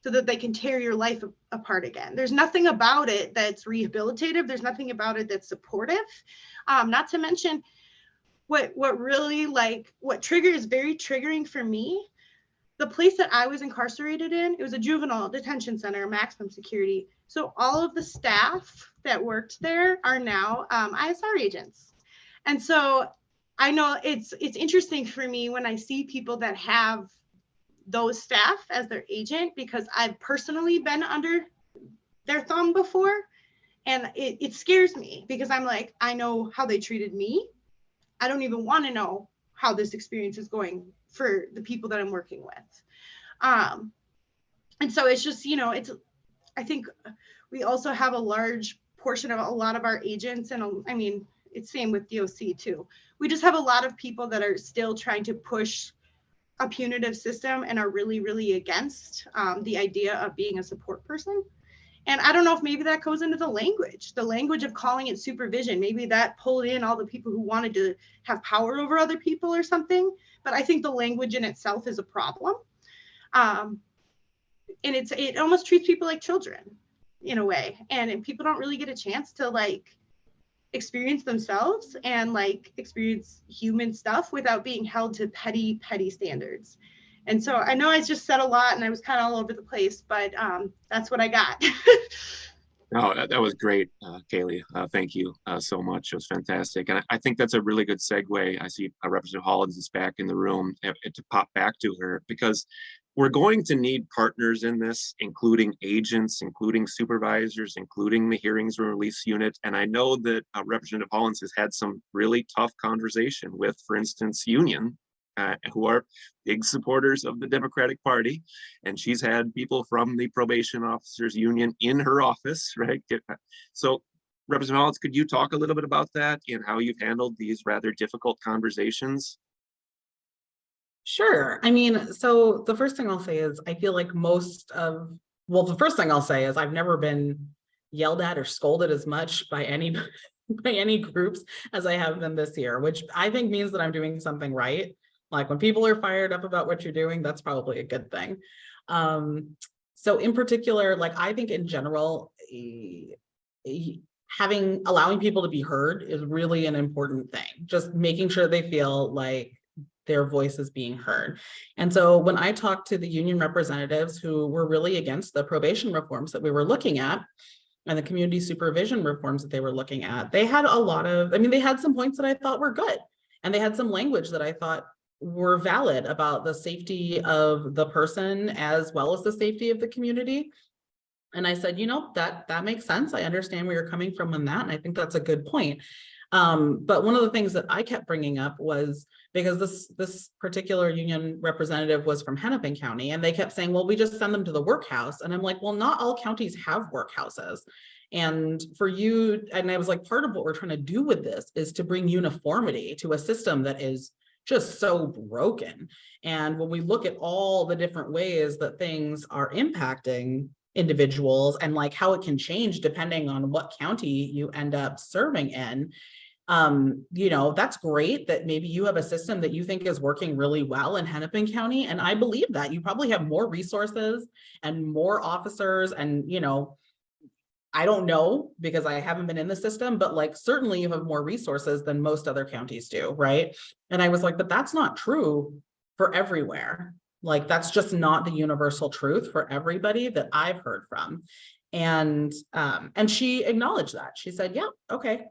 Speaker 6: so that they can tear your life apart again. There's nothing about it that's rehabilitative. There's nothing about it that's supportive. Not to mention what really what is very triggering for me. The place that I was incarcerated in, it was a juvenile detention center, maximum security. So all of the staff that worked there are now ISR agents. And so I know it's interesting for me when I see people that have those staff as their agent, because I've personally been under their thumb before. And it scares me because I'm like, I know how they treated me. I don't even want to know how this experience is going for the people that I'm working with. And so it's just, I think we also have a large portion of a lot of our agents, and I mean, it's same with DOC too. We just have a lot of people that are still trying to push a punitive system and are really, really against the idea of being a support person. And I don't know if maybe that goes into the language of calling it supervision. Maybe that pulled in all the people who wanted to have power over other people or something. But I think the language in itself is a problem. And it almost treats people like children in a way. And people don't really get a chance to experience themselves and experience human stuff without being held to petty standards. And so I know I just said a lot and I was kind of all over the place, but that's what I got.
Speaker 2: No, that was great, Kahlee. Thank you so much. It was fantastic. And I think that's a really good segue. I see Representative Hollins is back in the room to pop back to her, because we're going to need partners in this, including agents, including supervisors, including the hearings and release unit. And I know that Representative Hollins has had some really tough conversation with, for instance, union, who are big supporters of the Democratic Party. And she's had people from the probation officers union in her office, right? So Representative Hollins, could you talk a little bit about that and how you've handled these rather difficult conversations?
Speaker 3: Sure. I mean, so the first thing I'll say is I feel like the first thing I'll say is I've never been yelled at or scolded as much by any by any groups as I have been this year, which I think means that I'm doing something right. Like when people are fired up about what you're doing, that's probably a good thing. So in particular, like I think in general, allowing people to be heard is really an important thing. Just making sure they feel like their voice is being heard. And so when I talked to the union representatives who were really against the probation reforms that we were looking at, and the community supervision reforms that they were looking at, they had they had some points that I thought were good. And they had some language that I thought were valid about the safety of the person as well as the safety of the community. And I said, that makes sense. I understand where you're coming from on that. And I think that's a good point. But one of the things that I kept bringing up was because this particular union representative was from Hennepin County, and they kept saying, well, we just send them to the workhouse. And I'm like, well, not all counties have workhouses. And I was like, part of what we're trying to do with this is to bring uniformity to a system that is just so broken. And when we look at all the different ways that things are impacting individuals and like how it can change depending on what county you end up serving in, that's great that maybe you have a system that you think is working really well in Hennepin County. And I believe that you probably have more resources and more officers and, I don't know because I haven't been in the system, but like certainly you have more resources than most other counties do, right? And I was like, but that's not true for everywhere. Like that's just not the universal truth for everybody that I've heard from. And she acknowledged that. She said, yeah, okay.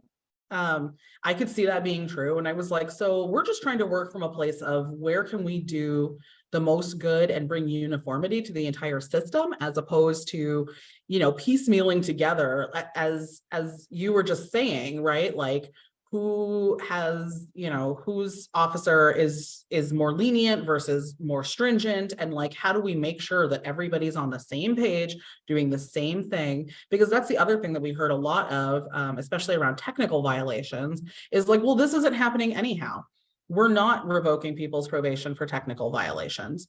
Speaker 3: I could see that being true. And I was like, so we're just trying to work from a place of where can we do the most good and bring uniformity to the entire system, as opposed to, piecemealing together, as you were just saying, right? Like who has, whose officer is more lenient versus more stringent, and like how do we make sure that everybody's on the same page doing the same thing? Because that's the other thing that we heard a lot of, especially around technical violations, is like, well, this isn't happening anyhow. We're not revoking people's probation for technical violations.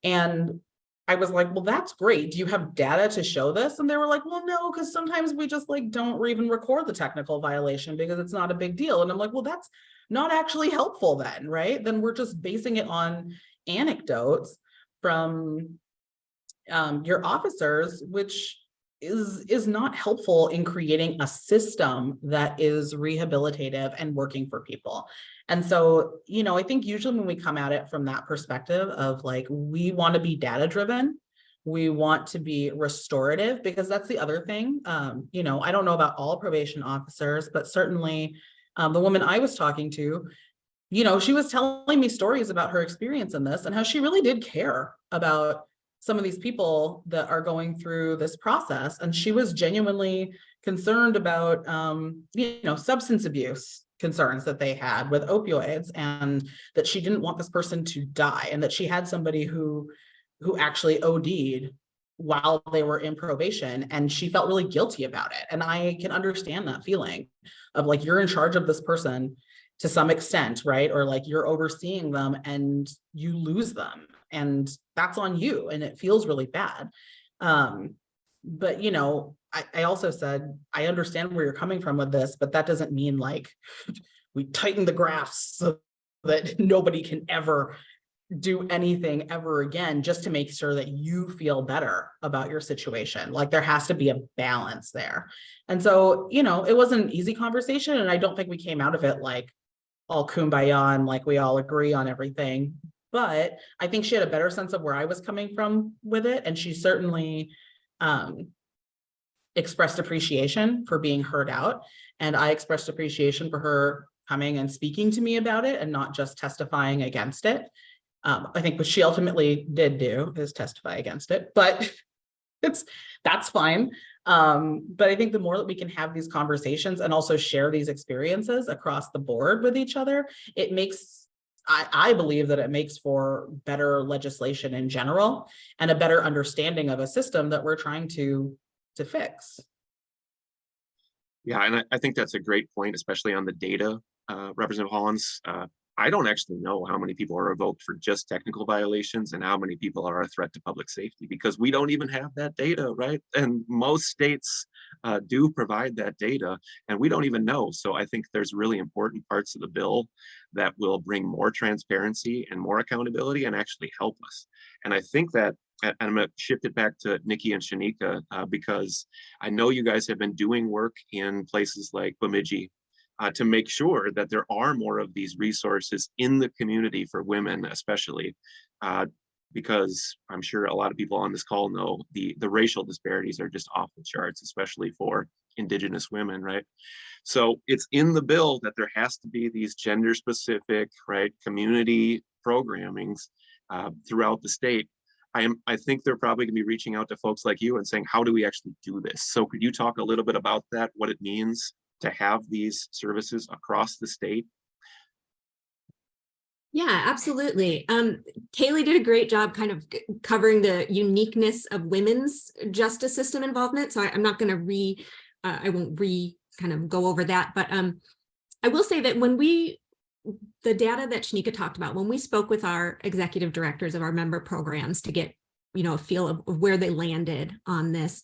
Speaker 3: And I was like, well, that's great. Do you have data to show this? And they were like, well, no, because sometimes we just like don't even record the technical violation because it's not a big deal. And I'm like, well, that's not actually helpful then, right? Then we're just basing it on anecdotes from your officers, which is not helpful in creating a system that is rehabilitative and working for people. And so, I think usually when we come at it from that perspective of like, we want to be data driven, we want to be restorative, because that's the other thing. I don't know about all probation officers, but certainly the woman I was talking to, she was telling me stories about her experience in this and how she really did care about some of these people that are going through this process. And she was genuinely concerned about, substance abuse concerns that they had with opioids, and that she didn't want this person to die, and that she had somebody who actually OD'd while they were in probation, and she felt really guilty about it. And I can understand that feeling of like, you're in charge of this person to some extent, right? Or like you're overseeing them and you lose them, and that's on you, and it feels really bad. But I also said, I understand where you're coming from with this, but that doesn't mean like we tighten the graphs so that nobody can ever do anything ever again, just to make sure that you feel better about your situation. Like there has to be a balance there. And so, it wasn't an easy conversation, and I don't think we came out of it like all kumbaya and like we all agree on everything. But I think she had a better sense of where I was coming from with it. And she certainly expressed appreciation for being heard out. And I expressed appreciation for her coming and speaking to me about it and not just testifying against it. I think what she ultimately did do is testify against it, but that's fine. But I think the more that we can have these conversations and also share these experiences across the board with each other, it makes, I believe that it makes for better legislation in general and a better understanding of a system that we're trying to fix.
Speaker 2: Yeah, and I think that's a great point, especially on the data, Representative Hollins. I don't actually know how many people are revoked for just technical violations and how many people are a threat to public safety, because we don't even have that data, right? And most states do provide that data, and we don't even know. So I think there's really important parts of the bill that will bring more transparency and more accountability and actually help us. And I think that, and I'm going to shift it back to Nikki and Shenika, because I know you guys have been doing work in places like Bemidji to make sure that there are more of these resources in the community for women, especially because I'm sure a lot of people on this call know the racial disparities are just off the charts, especially for Indigenous women, right? So it's in the bill that there has to be these gender specific, right, community programmings throughout the state. I think they're probably going to be reaching out to folks like you and saying, how do we actually do this? So could you talk a little bit about that, what it means to have these services across the state?
Speaker 5: Yeah, absolutely. Kahlee did a great job kind of covering the uniqueness of women's justice system involvement. So I'm not going to I won't kind of go over that, but I will say that when the data that Shenika talked about, when we spoke with our executive directors of our member programs to get, a feel of where they landed on this,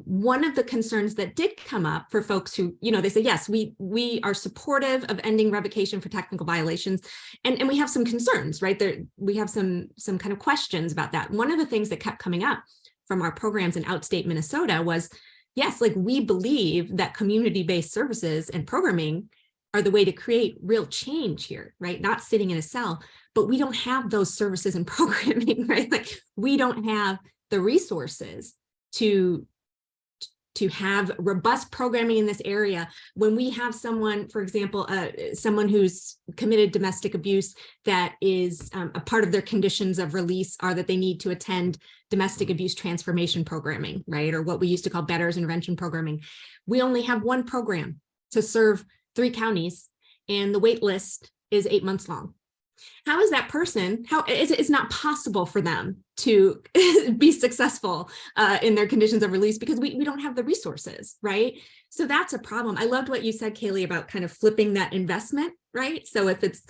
Speaker 5: one of the concerns that did come up for folks who, they say, yes, we are supportive of ending revocation for technical violations, and we have some concerns, right? We have some kind of questions about that. One of the things that kept coming up from our programs in outstate Minnesota was, yes, like we believe that community-based services and programming are the way to create real change here, right? Not sitting in a cell, but we don't have those services and programming, right? Like we don't have the resources to have robust programming in this area. When we have someone, for example, someone who's committed domestic abuse, that is a part of their conditions of release are that they need to attend domestic abuse transformation programming, right? Or what we used to call betters intervention programming. We only have one program to serve 3 counties, and the wait list is 8 months long. How is that person, it's not possible for them to be successful in their conditions of release because we don't have the resources, right? So that's a problem. I loved what you said, Kahlee, about kind of flipping that investment, right? So if it's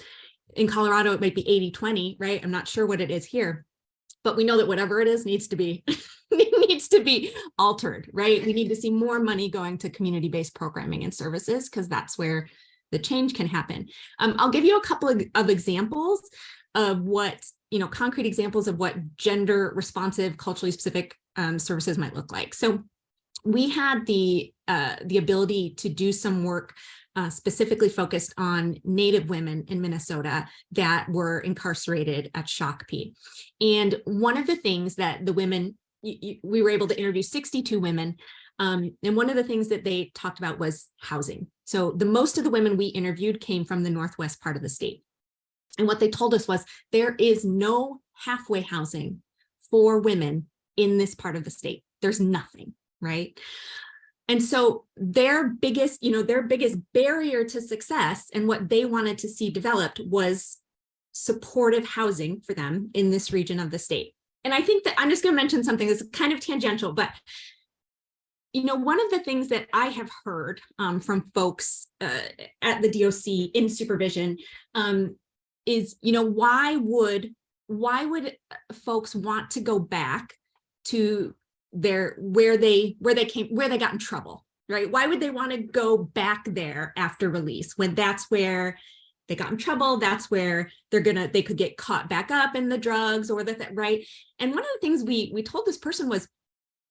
Speaker 5: in Colorado, it might be 80-20, right? I'm not sure what it is here, but we know that whatever it is needs to be altered, right? We need to see more money going to community-based programming and services, because that's where the change can happen. I'll give you a couple of examples of what, concrete examples of what gender responsive, culturally specific services might look like. So we had the ability to do some work specifically focused on Native women in Minnesota that were incarcerated at Shakopee. And one of the things that the women, we were able to interview 62 women, and one of the things that they talked about was housing. So most of the women we interviewed came from the northwest part of the state. And what they told us was there is no halfway housing for women in this part of the state. There's nothing, right? And so their biggest barrier to success and what they wanted to see developed was supportive housing for them in this region of the state. And I think that I'm just going to mention something that's kind of tangential, but one of the things that I have heard from folks at the DOC in supervision is, why would folks want to go back to where they got in trouble, right? Why would they want to go back there after release when that's where they got in trouble? That's where they could get caught back up in the drugs or right? And one of the things we told this person was,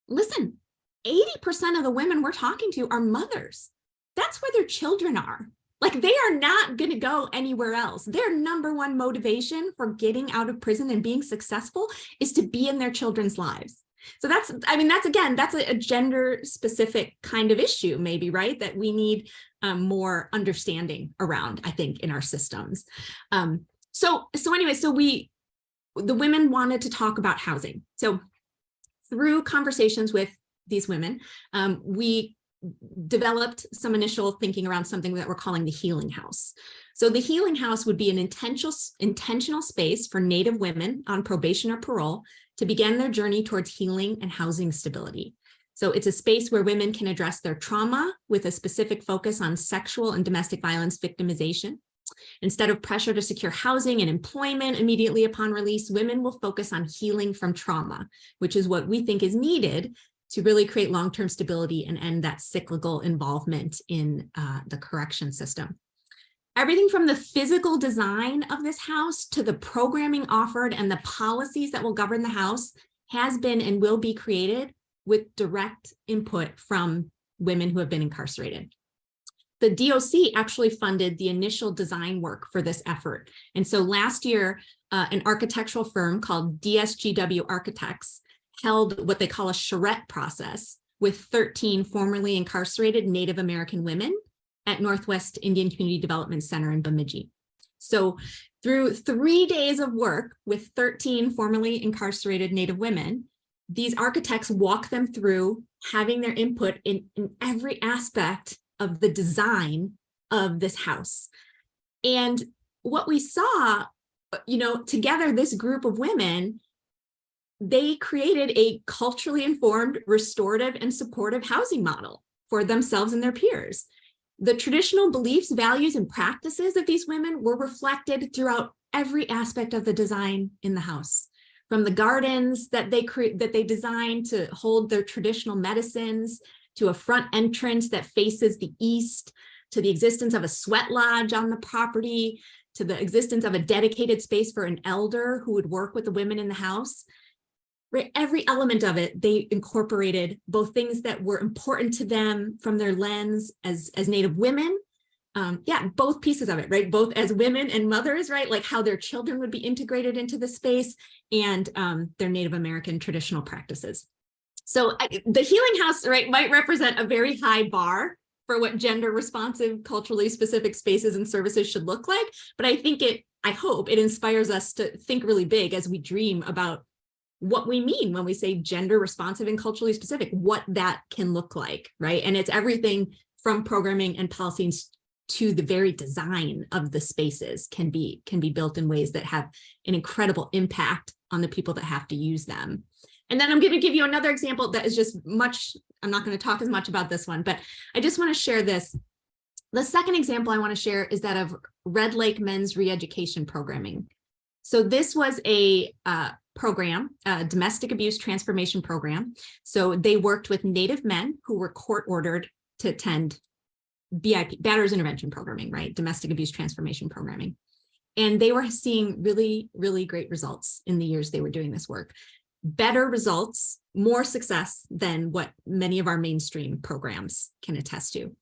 Speaker 5: listen, 80% of the women we're talking to are mothers. That's where their children are. Like, they are not going to go anywhere else. Their number one motivation for getting out of prison and being successful is to be in their children's lives. So that's a gender specific kind of issue, maybe, right? That we need more understanding around, I think, in our systems. So the women wanted to talk about housing. So through conversations with these women, we developed some initial thinking around something that we're calling the healing house. So the healing house would be an intentional space for Native women on probation or parole to begin their journey towards healing and housing stability. So it's a space where women can address their trauma with a specific focus on sexual and domestic violence victimization. Instead of pressure to secure housing and employment immediately upon release, women will focus on healing from trauma, which is what we think is needed to really create long-term stability and end that cyclical involvement in the correction system. Everything from the physical design of this house to the programming offered and the policies that will govern the house has been and will be created with direct input from women who have been incarcerated. The DOC actually funded the initial design work for this effort. And so last year, an architectural firm called DSGW Architects held what they call a charrette process with 13 formerly incarcerated Native American women at Northwest Indian Community Development Center in Bemidji. So through 3 days of work with 13 formerly incarcerated Native women, these architects walk them through having their input in every aspect of the design of this house. And what we saw, together, this group of women, they created a culturally informed, restorative, and supportive housing model for themselves and their peers. The traditional beliefs, values, and practices of these women were reflected throughout every aspect of the design in the house. From the gardens that they designed to hold their traditional medicines, to a front entrance that faces the east, to the existence of a sweat lodge on the property, to the existence of a dedicated space for an elder who would work with the women in the house. Right, every element of it, they incorporated both things that were important to them from their lens as Native women. Both pieces of it, right? Both as women and mothers, right? Like how their children would be integrated into the space and their Native American traditional practices. So the healing house, right, might represent a very high bar for what gender responsive, culturally specific spaces and services should look like. But I hope it inspires us to think really big as we dream about what we mean when we say gender responsive and culturally specific, what that can look like, right? And it's everything from programming and policies to the very design of the spaces can be built in ways that have an incredible impact on the people that have to use them. And then I'm going to give you another example that is just I'm not going to talk as much about this one, but I just want to share this. The second example I want to share is that of Red Lake Men's Reeducation Programming. So this was a program, a domestic abuse transformation program. So they worked with Native men who were court ordered to attend BIP, batterers intervention programming, right? Domestic abuse transformation programming. And they were seeing really, really great results in the years they were doing this work. Better results, more success than what many of our mainstream programs can attest to.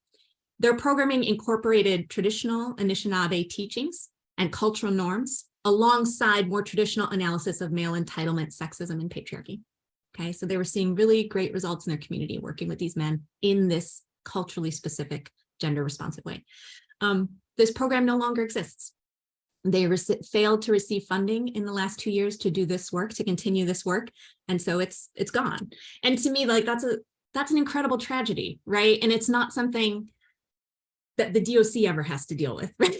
Speaker 5: Their programming incorporated traditional Anishinaabe teachings and cultural norms alongside more traditional analysis of male entitlement, sexism, and patriarchy. Okay, so they were seeing really great results in their community working with these men in this culturally specific, gender responsive way. This program no longer exists. They failed to receive funding in the last 2 years to do this work, to continue this work. And so it's gone. And to me, like that's an incredible tragedy, right? And it's not something that the DOC ever has to deal with, right?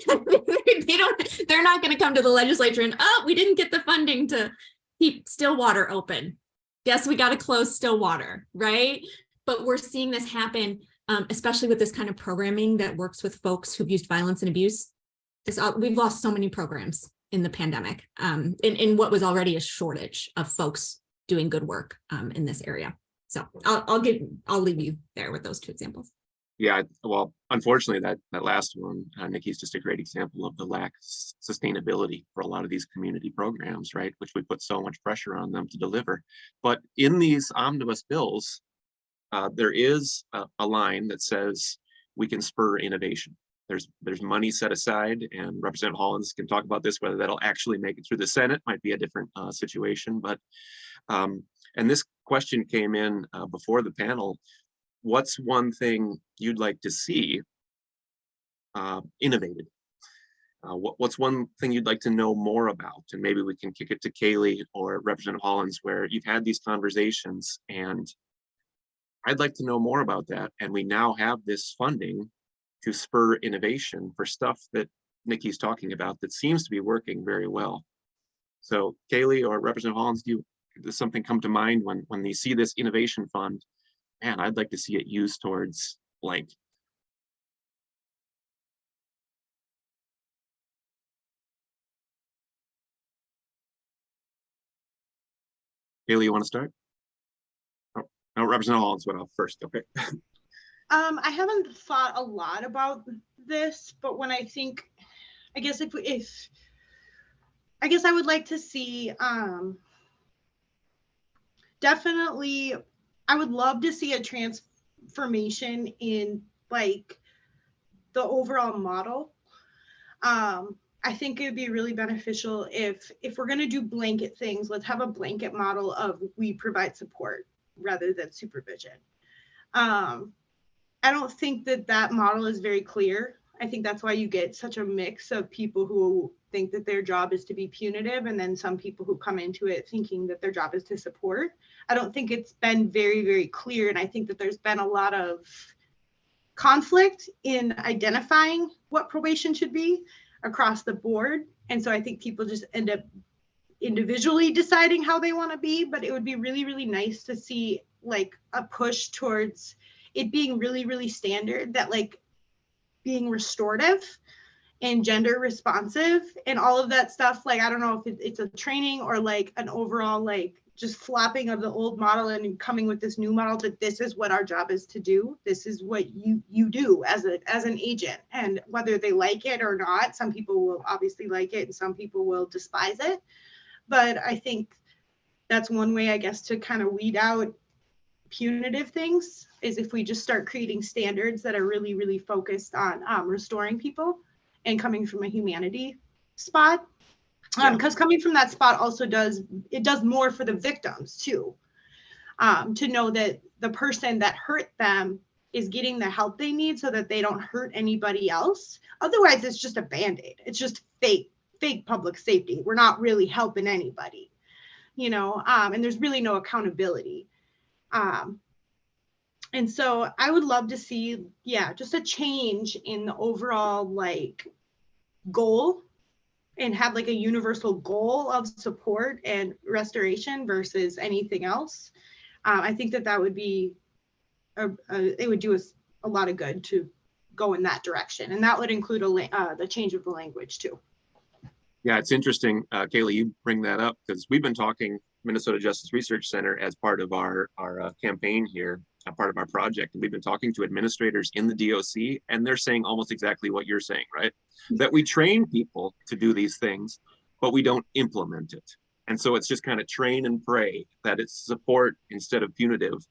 Speaker 5: They're not going to come to the legislature and, oh, we didn't get the funding to keep Stillwater open. Guess we got to close Stillwater, right? But we're seeing this happen, especially with this kind of programming that works with folks who've used violence and abuse. We've lost so many programs in the pandemic, in what was already a shortage of folks doing good work in this area. So I'll leave you there with those two examples.
Speaker 2: Yeah, well, unfortunately, that last one, Nikki's just a great example of the lack of sustainability for a lot of these community programs, right? Which we put so much pressure on them to deliver. But in these omnibus bills, there is a line that says we can spur innovation. There's money set aside, and Representative Hollins can talk about this, whether that'll actually make it through the Senate might be a different situation. But and this question came in before the panel. What's one thing you'd like to see innovated? What's one thing you'd like to know more about? And maybe we can kick it to Kahlee or Representative Hollins, where you've had these conversations, and I'd like to know more about that. And we now have this funding to spur innovation for stuff that Nikki's talking about that seems to be working very well. So Kahlee or Representative Hollins, does something come to mind when you see this innovation fund man, I'd like to see it used towards like Kahlee, you want to start? Oh, no, Representative Hollins went off first. Okay.
Speaker 6: I haven't thought a lot about this, but when I think, I guess I guess I would like to see, definitely, I would love to see a transformation in like the overall model. I think it would be really beneficial if we're going to do blanket things, let's have a blanket model of we provide support rather than supervision. I don't think that model is very clear. I think that's why you get such a mix of people who think that their job is to be punitive, and then some people who come into it thinking that their job is to support. I don't think it's been very, very clear. And I think that there's been a lot of conflict in identifying what probation should be across the board. And so I think people just end up individually deciding how they want to be, but it would be really, really nice to see like a push towards it being really, really standard, that like being restorative and gender responsive and all of that stuff. Like, I don't know if it's a training or like an overall, like just flopping of the old model and coming with this new model, that this is what our job is to do. This is what you do as an agent, and whether they like it or not, some people will obviously like it and some people will despise it. But I think that's one way, I guess, to kind of weed out punitive things, is if we just start creating standards that are really, really focused on restoring people and coming from a humanity spot. Because coming from that spot also does more for the victims too, to know that the person that hurt them is getting the help they need so that they don't hurt anybody else. Otherwise, it's just a Band-Aid. It's just fake public safety. We're not really helping anybody, and there's really no accountability. And so I would love to see, just a change in the overall like goal, and have like a universal goal of support and restoration versus anything else. I think that would be, it would do us a lot of good to go in that direction. And that would include the change of the language too.
Speaker 2: Yeah, it's interesting, Kahlee, you bring that up, because we've been talking Minnesota Justice Research Center as part of our campaign here, a part of our project. And we've been talking to administrators in the DOC, and they're saying almost exactly what you're saying, right? That we train people to do these things, but we don't implement it. And so it's just kind of train and pray that it's support instead of punitive.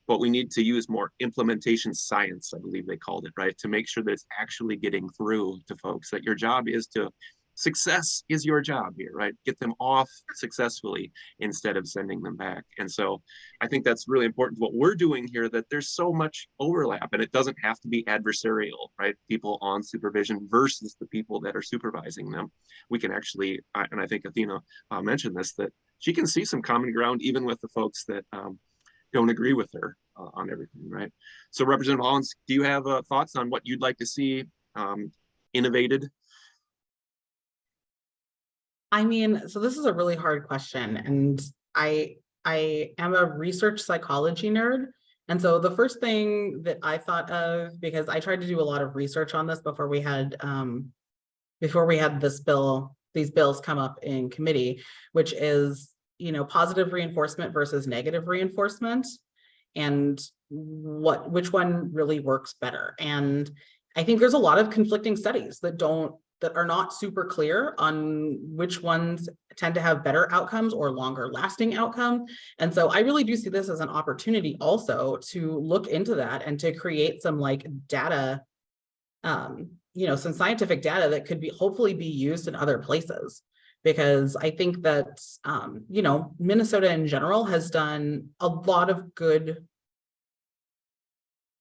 Speaker 2: But we need to use more implementation science, I believe they called it, right? To make sure that it's actually getting through to folks, that your job is to, success is your job here, right? Get them off successfully instead of sending them back. And so I think that's really important, what we're doing here, that there's so much overlap, and it doesn't have to be adversarial, right? People on supervision versus the people that are supervising them. We can actually, and I think Athena mentioned this, that she can see some common ground even with the folks that don't agree with her on everything, right? So Representative Hollins, do you have thoughts on what you'd like to see innovated?
Speaker 3: I mean, so this is a really hard question, and I am a research psychology nerd. And so the first thing that I thought of, because I tried to do a lot of research on this before we had these bills come up in committee, which is, positive reinforcement versus negative reinforcement, and which one really works better. And I think there's a lot of conflicting studies that are not super clear on which ones tend to have better outcomes or longer lasting outcome. And so I really do see this as an opportunity also to look into that and to create some like data, some scientific data that could hopefully be used in other places. Because I think that, Minnesota in general has done a lot of good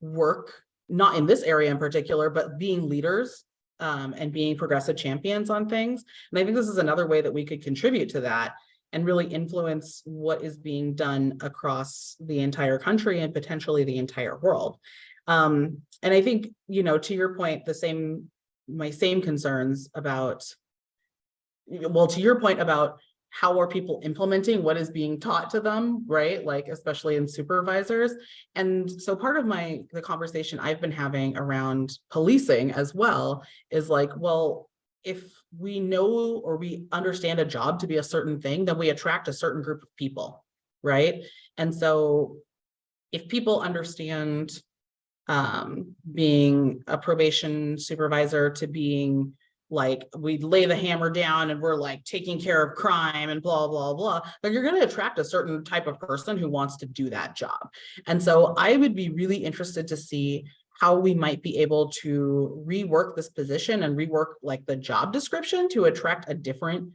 Speaker 3: work, not in this area in particular, but being leaders and being progressive champions on things. And I think this is another way that we could contribute to that and really influence what is being done across the entire country and potentially the entire world. And I think, to your point, my same concerns about, to your point about how are people implementing what is being taught to them, right? Like, especially in supervisors. And so part of the conversation I've been having around policing as well is like, well, if we know or we understand a job to be a certain thing, then we attract a certain group of people, right? And so if people understand being a probation supervisor to being like, we lay the hammer down and we're like taking care of crime and blah, blah, blah, then you're going to attract a certain type of person who wants to do that job. And so I would be really interested to see how we might be able to rework this position and rework like the job description to attract a different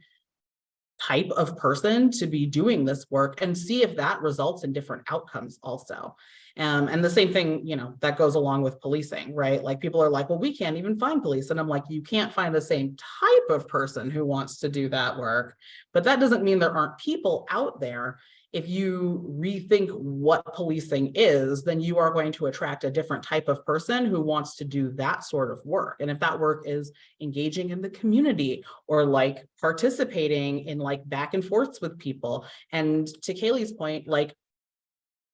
Speaker 3: type of person to be doing this work and see if that results in different outcomes also. And the same thing, you know, that goes along with policing, right? Like people are like, well, we can't even find police. And I'm like, you can't find the same type of person who wants to do that work. But that doesn't mean there aren't people out there. If you rethink what policing is, then you are going to attract a different type of person who wants to do that sort of work. And if that work is engaging in the community or like participating in like back and forths with people. And to Kahlee's point, like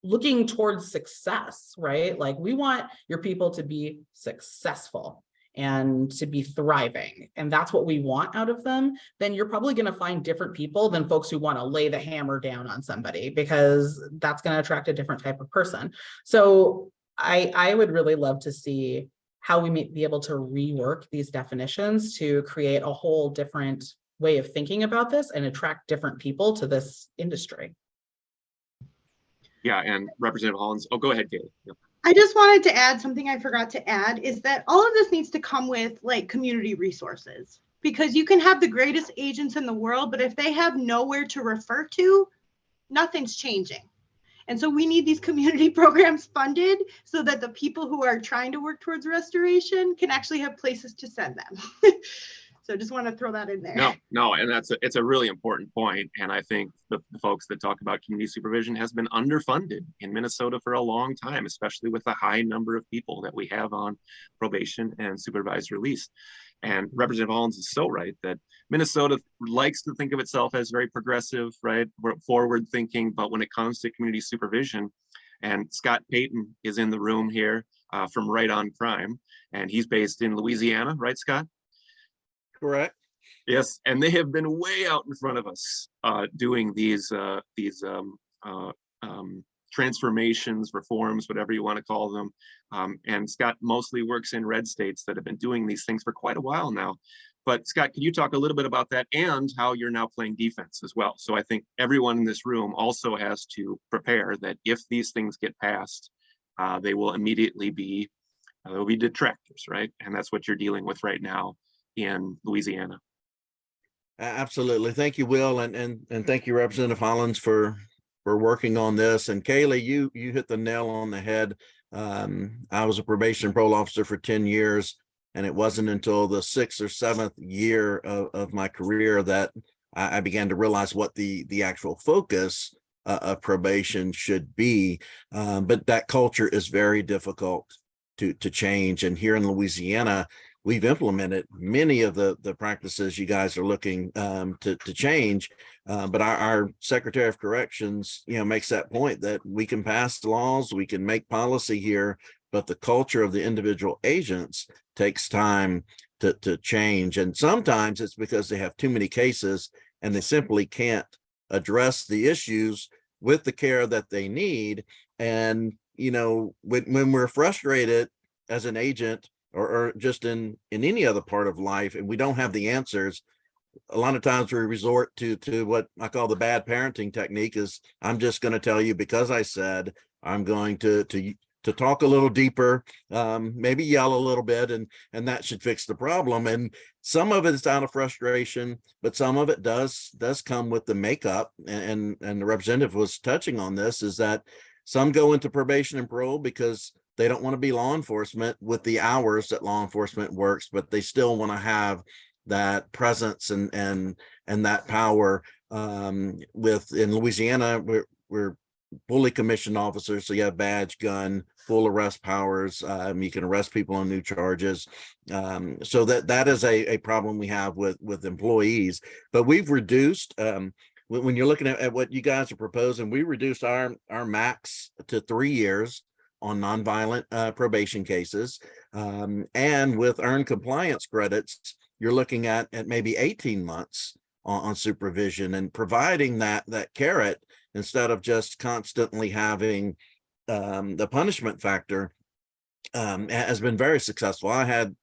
Speaker 3: looking towards success, right? Like we want your people to be successful and to be thriving. And that's what we want out of them. Then you're probably going to find different people than folks who want to lay the hammer down on somebody, because that's going to attract a different type of person. So I would really love to see how we may be able to rework these definitions to create a whole different way of thinking about this and attract different people to this industry.
Speaker 2: Yeah, and Representative Hollins, oh, go ahead, Kahlee. Yep.
Speaker 6: I just wanted to add something I forgot to add is that all of this needs to come with like community resources, because you can have the greatest agents in the world, but if they have nowhere to refer to, nothing's changing. And so we need these community programs funded so that the people who are trying to work towards restoration can actually have places to send them. So I just want to throw that in there.
Speaker 2: No, and it's a really important point. And I think the folks that talk about community supervision has been underfunded in Minnesota for a long time, especially with the high number of people that we have on probation and supervised release. And Representative Hollins is so right that Minnesota likes to think of itself as very progressive, right? We're forward thinking, but when it comes to community supervision, and Scott Payton is in the room here from Right on Crime, and he's based in Louisiana, right, Scott?
Speaker 7: Correct.
Speaker 2: Yes, and they have been way out in front of us doing these transformations, reforms, whatever you want to call them. And Scott mostly works in red states that have been doing these things for quite a while now. But Scott, can you talk a little bit about that and how you're now playing defense as well? So I think everyone in this room also has to prepare that if these things get passed, they will immediately be detractors, right? And that's what you're dealing with right now in Louisiana.
Speaker 7: Absolutely. Thank you, Will, and thank you, Representative Hollins, for working on this. And Kahlee, you hit the nail on the head. I was a probation and parole officer for 10 years, and it wasn't until the 6th or 7th year of my career that I began to realize what the actual focus of probation should be. But that culture is very difficult to change. And here in Louisiana, we've implemented many of the practices you guys are looking to change, but our Secretary of Corrections, makes that point that we can pass laws, we can make policy here, but the culture of the individual agents takes time to change. And sometimes it's because they have too many cases and they simply can't address the issues with the care that they need. And, when we're frustrated as an agent, or just in any other part of life, and we don't have the answers, a lot of times we resort to what I call the bad parenting technique. Is I'm just going to tell you because I said. I'm going to talk a little deeper, maybe yell a little bit, and that should fix the problem. And some of it is out of frustration, but some of it does come with the makeup. And the representative was touching on this, is that some go into probation and parole because they don't want to be law enforcement with the hours that law enforcement works, but they still want to have that presence and that power. In Louisiana, we're fully commissioned officers, so you have badge, gun, full arrest powers. You can arrest people on new charges. So that is a problem we have with employees. But we've reduced when you're looking at what you guys are proposing, we reduced our max to 3 years on nonviolent probation cases. And with earned compliance credits, you're looking at maybe 18 months on supervision, and providing that carrot instead of just constantly having the punishment factor has been very successful. I had,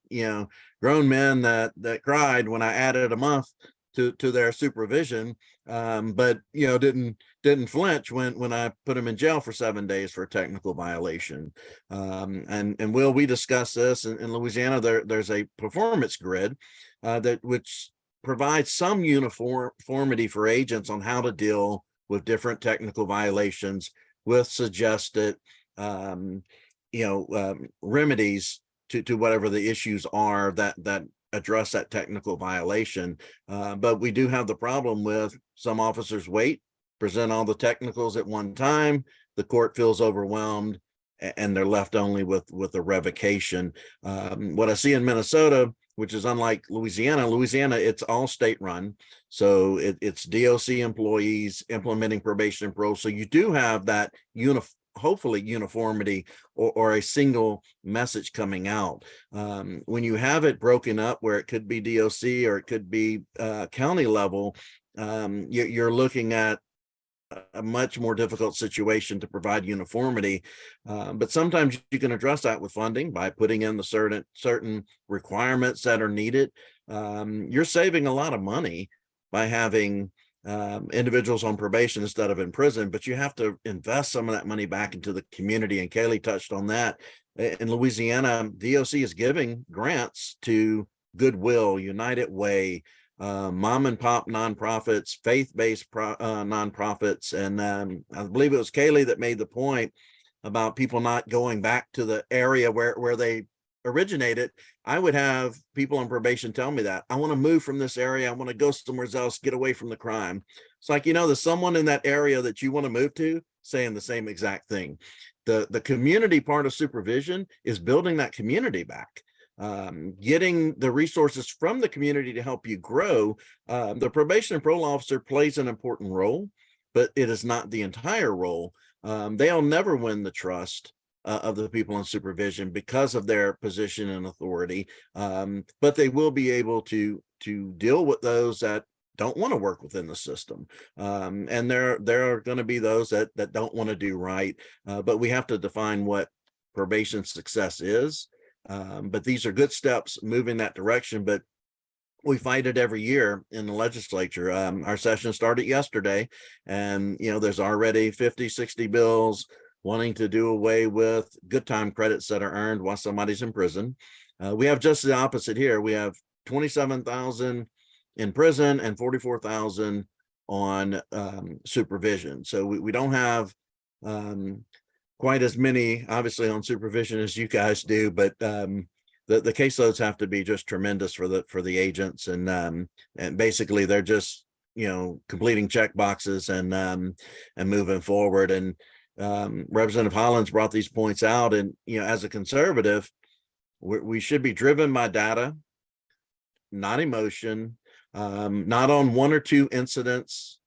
Speaker 7: grown men that cried when I added a month to their supervision, but didn't flinch when I put them in jail for 7 days for a technical violation. And Will, we discussed this in Louisiana. There's a performance grid which provides some uniformity for agents on how to deal with different technical violations, with suggested remedies to whatever the issues are that address that technical violation. But we do have the problem with some officers wait, present all the technicals at one time, the court feels overwhelmed, and they're left only with a revocation. What I see in Minnesota, which is unlike Louisiana, it's all state run. So it's DOC employees implementing probation and parole. So you do have that hopefully uniformity or a single message coming out. When you have it broken up where it could be DOC or it could be county level, you're looking at a much more difficult situation to provide uniformity. But sometimes you can address that with funding by putting in the certain requirements that are needed. You're saving a lot of money by having individuals on probation instead of in prison, but you have to invest some of that money back into the community. And Kahlee touched on that. In Louisiana, DOC is giving grants to Goodwill, United Way, mom and pop nonprofits, faith-based nonprofits. And I believe it was Kahlee that made the point about people not going back to the area where they originated. I would have people on probation tell me that I want to move from this area. I want to go somewhere else, get away from the crime. It's like, there's someone in that area that you want to move to saying the same exact thing. The community part of supervision is building that community back. Getting the resources from the community to help you grow. The probation and parole officer plays an important role, but it is not the entire role. They'll never win the trust of the people in supervision because of their position and authority, but they will be able to deal with those that don't want to work within the system. And there are going to be those that don't want to do right, but we have to define what probation success is. But these are good steps moving that direction, but we fight it every year in the legislature. Our session started yesterday, and there's already 50, 60 bills wanting to do away with good time credits that are earned while somebody's in prison. We have just the opposite here. We have 27,000 in prison and 44,000 on supervision. So we don't have quite as many, obviously, on supervision as you guys do, but the caseloads have to be just tremendous for the agents, and basically they're just completing check boxes and moving forward. And Representative Hollins brought these points out, and as a conservative, we should be driven by data, not emotion, not on one or two incidents.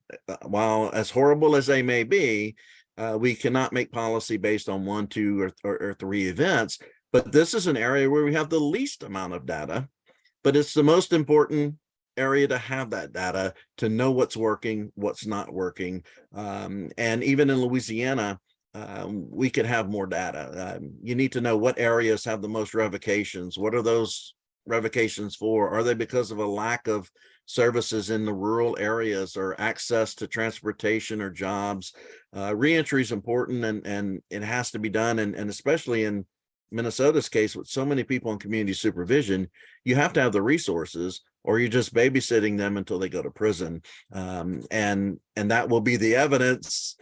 Speaker 7: While as horrible as they may be, we cannot make policy based on 1, 2, or 3 events. But this is an area where we have the least amount of data, but it's the most important area to have that data, to know what's working, what's not working. And even in Louisiana, we could have more data. You need to know what areas have the most revocations. What are those revocations for? Are they because of a lack of services in the rural areas or access to transportation or jobs? Reentry is important, and it has to be done. And especially in Minnesota's case, with so many people in community supervision, you have to have the resources, or you're just babysitting them until they go to prison. And that will be the evidence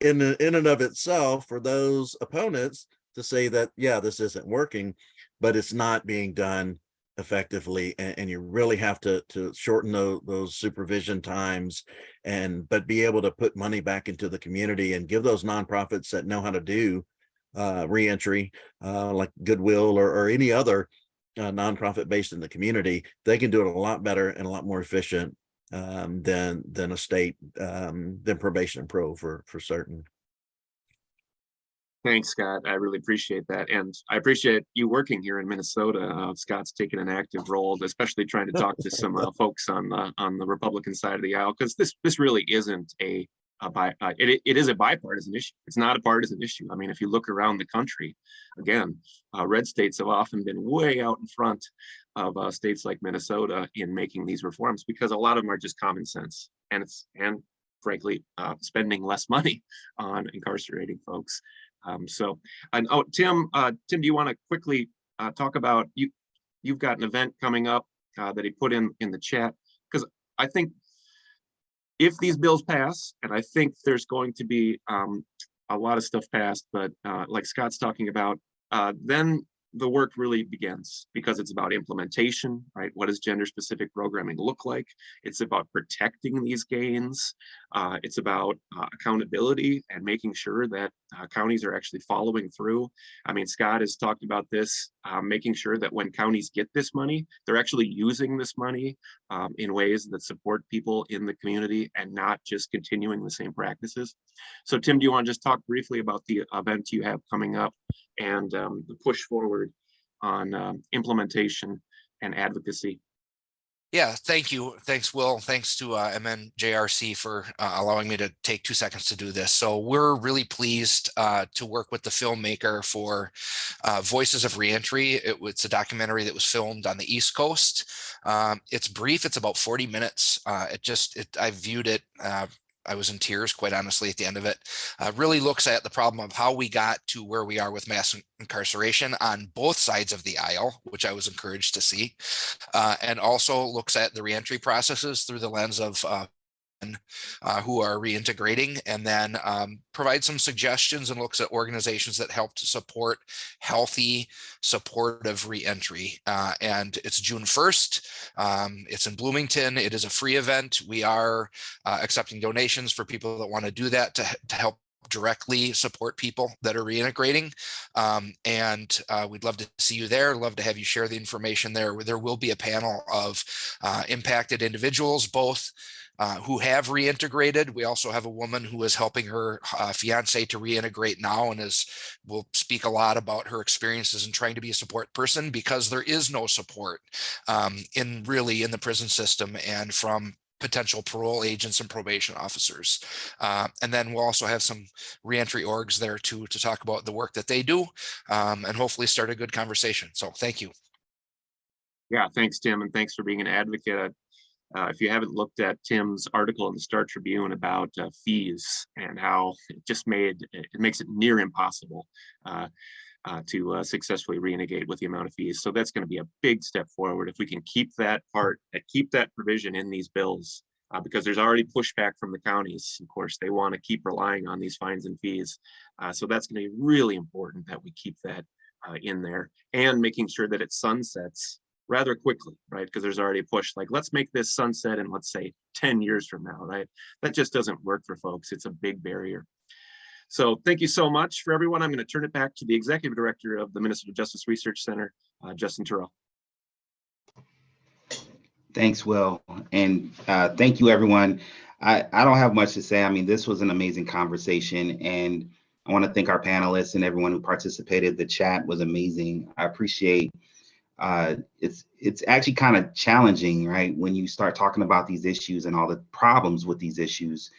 Speaker 7: in and of itself for those opponents to say that, yeah, this isn't working, but it's not being done effectively. And you really have to shorten those supervision times, but be able to put money back into the community and give those nonprofits that know how to do reentry, like Goodwill or any other nonprofit based in the community. They can do it a lot better and a lot more efficient than a state, than probation and pro for certain.
Speaker 2: Thanks, Scott. I really appreciate that. And I appreciate you working here in Minnesota. Scott's taken an active role, especially trying to talk to some folks on the Republican side of the aisle, because this really isn't it is a bipartisan issue. It's not a partisan issue. I mean, if you look around the country, again, red states have often been way out in front of states like Minnesota in making these reforms, because a lot of them are just common sense, and frankly, spending less money on incarcerating folks. Tim, do you want to quickly talk about, you've got an event coming up that he put in the chat? Because I think if these bills pass, and I think there's going to be a lot of stuff passed, but like Scott's talking about, then the work really begins, because it's about implementation, right? What does gender specific programming look like? It's about protecting these gains. It's about accountability and making sure that counties are actually following through. I mean, Scott has talked about this, making sure that when counties get this money, they're actually using this money in ways that support people in the community and not just continuing the same practices. So Tim, do you want to just talk briefly about the event you have coming up and the push forward on implementation and advocacy?
Speaker 8: Yeah, thank you. Thanks, Will. Thanks to MNJRC for allowing me to take 2 seconds to do this. So we're really pleased to work with the filmmaker for Voices of Reentry. It's a documentary that was filmed on the East Coast. It's brief. It's about 40 minutes. I viewed it. I was in tears, quite honestly, at the end of it. Really looks at the problem of how we got to where we are with mass incarceration on both sides of the aisle, which I was encouraged to see, and also looks at the reentry processes through the lens of who are reintegrating, and then provides some suggestions and looks at organizations that help to support healthy, supportive reentry. And it's June 1st. It's in Bloomington. It is a free event. We are accepting donations for people that want to do that to help directly support people that are reintegrating. And we'd love to see you there. Love to have you share the information there. There will be a panel of impacted individuals, both who have reintegrated. We also have a woman who is helping her fiance to reintegrate now, and will speak a lot about her experiences in trying to be a support person, because there is no support in the prison system and from potential parole agents and probation officers. And then we'll also have some reentry orgs there to talk about the work that they do, and hopefully start a good conversation. So thank you.
Speaker 2: Yeah, thanks, Tim, and thanks for being an advocate. If you haven't looked at Tim's article in the Star Tribune about fees and how it makes it near impossible to successfully reintegrate with the amount of fees. So that's going to be a big step forward if we can keep that provision in these bills, because there's already pushback from the counties. Of course, they want to keep relying on these fines and fees. So that's going to be really important that we keep that in there, and making sure that it sunsets rather quickly, right? Because there's already a push, like, let's make this sunset in, let's say, 10 years from now, right? That just doesn't work for folks. It's a big barrier. So thank you so much for everyone. I'm going to turn it back to the Executive Director of the Minnesota Justice Research Center, Justin Terrell.
Speaker 1: Thanks, Will. And thank you, everyone. I don't have much to say. I mean, this was an amazing conversation, and I want to thank our panelists and everyone who participated. The chat was amazing. I appreciate it's actually kind of challenging, right? When you start talking about these issues and all the problems with these issues,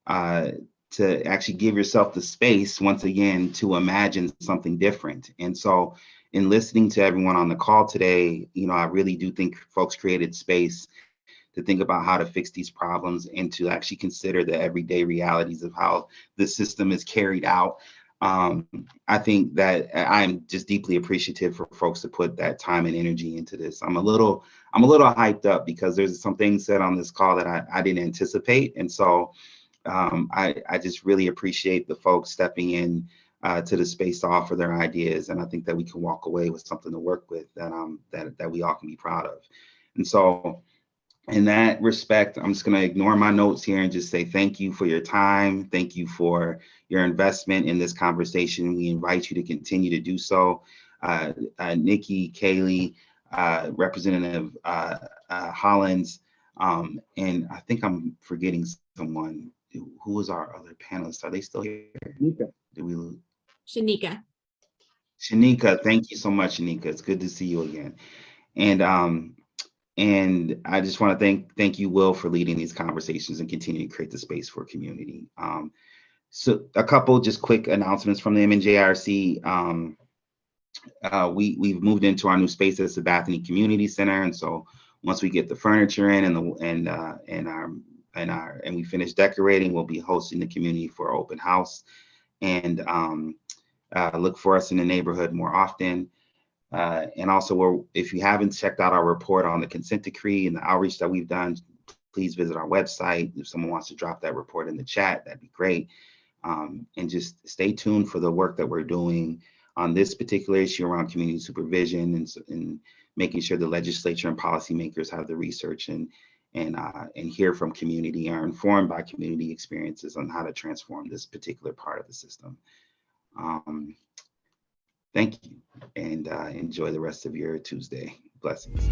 Speaker 1: to actually give yourself the space, once again, to imagine something different. And so in listening to everyone on the call today, I really do think folks created space to think about how to fix these problems and to actually consider the everyday realities of how the system is carried out. I think that I'm just deeply appreciative for folks to put that time and energy into this. I'm a little hyped up because there's some things said on this call that I didn't anticipate. And so I just really appreciate the folks stepping in to the space to offer their ideas. And I think that we can walk away with something to work with that we all can be proud of. And so in that respect, I'm just going to ignore my notes here and just say thank you for your time. Thank you for your investment in this conversation. We invite you to continue to do so. Nikki, Kahlee, Representative Hollins, And I think I'm forgetting someone. Who is our other panelist? Are they still here?
Speaker 2: Shenika.
Speaker 1: Did we lose?
Speaker 5: Shenika.
Speaker 1: Shenika, thank you so much, Shenika. It's good to see you again. And I just want to thank you, Will, for leading these conversations and continuing to create the space for community. So a couple just quick announcements from the MNJRC. We've moved into our new space at the Bethany Community Center, and so once we get the furniture in and we finish decorating, we'll be hosting the community for open house, and look for us in the neighborhood more often. And also, if you haven't checked out our report on the consent decree and the outreach that we've done, please visit our website. If someone wants to drop that report in the chat, that'd be great. And just stay tuned for the work that we're doing on this particular issue around community supervision and making sure the legislature and policymakers have the research and hear from community, are informed by community experiences on how to transform this particular part of the system. Thank you, and enjoy the rest of your Tuesday. Blessings.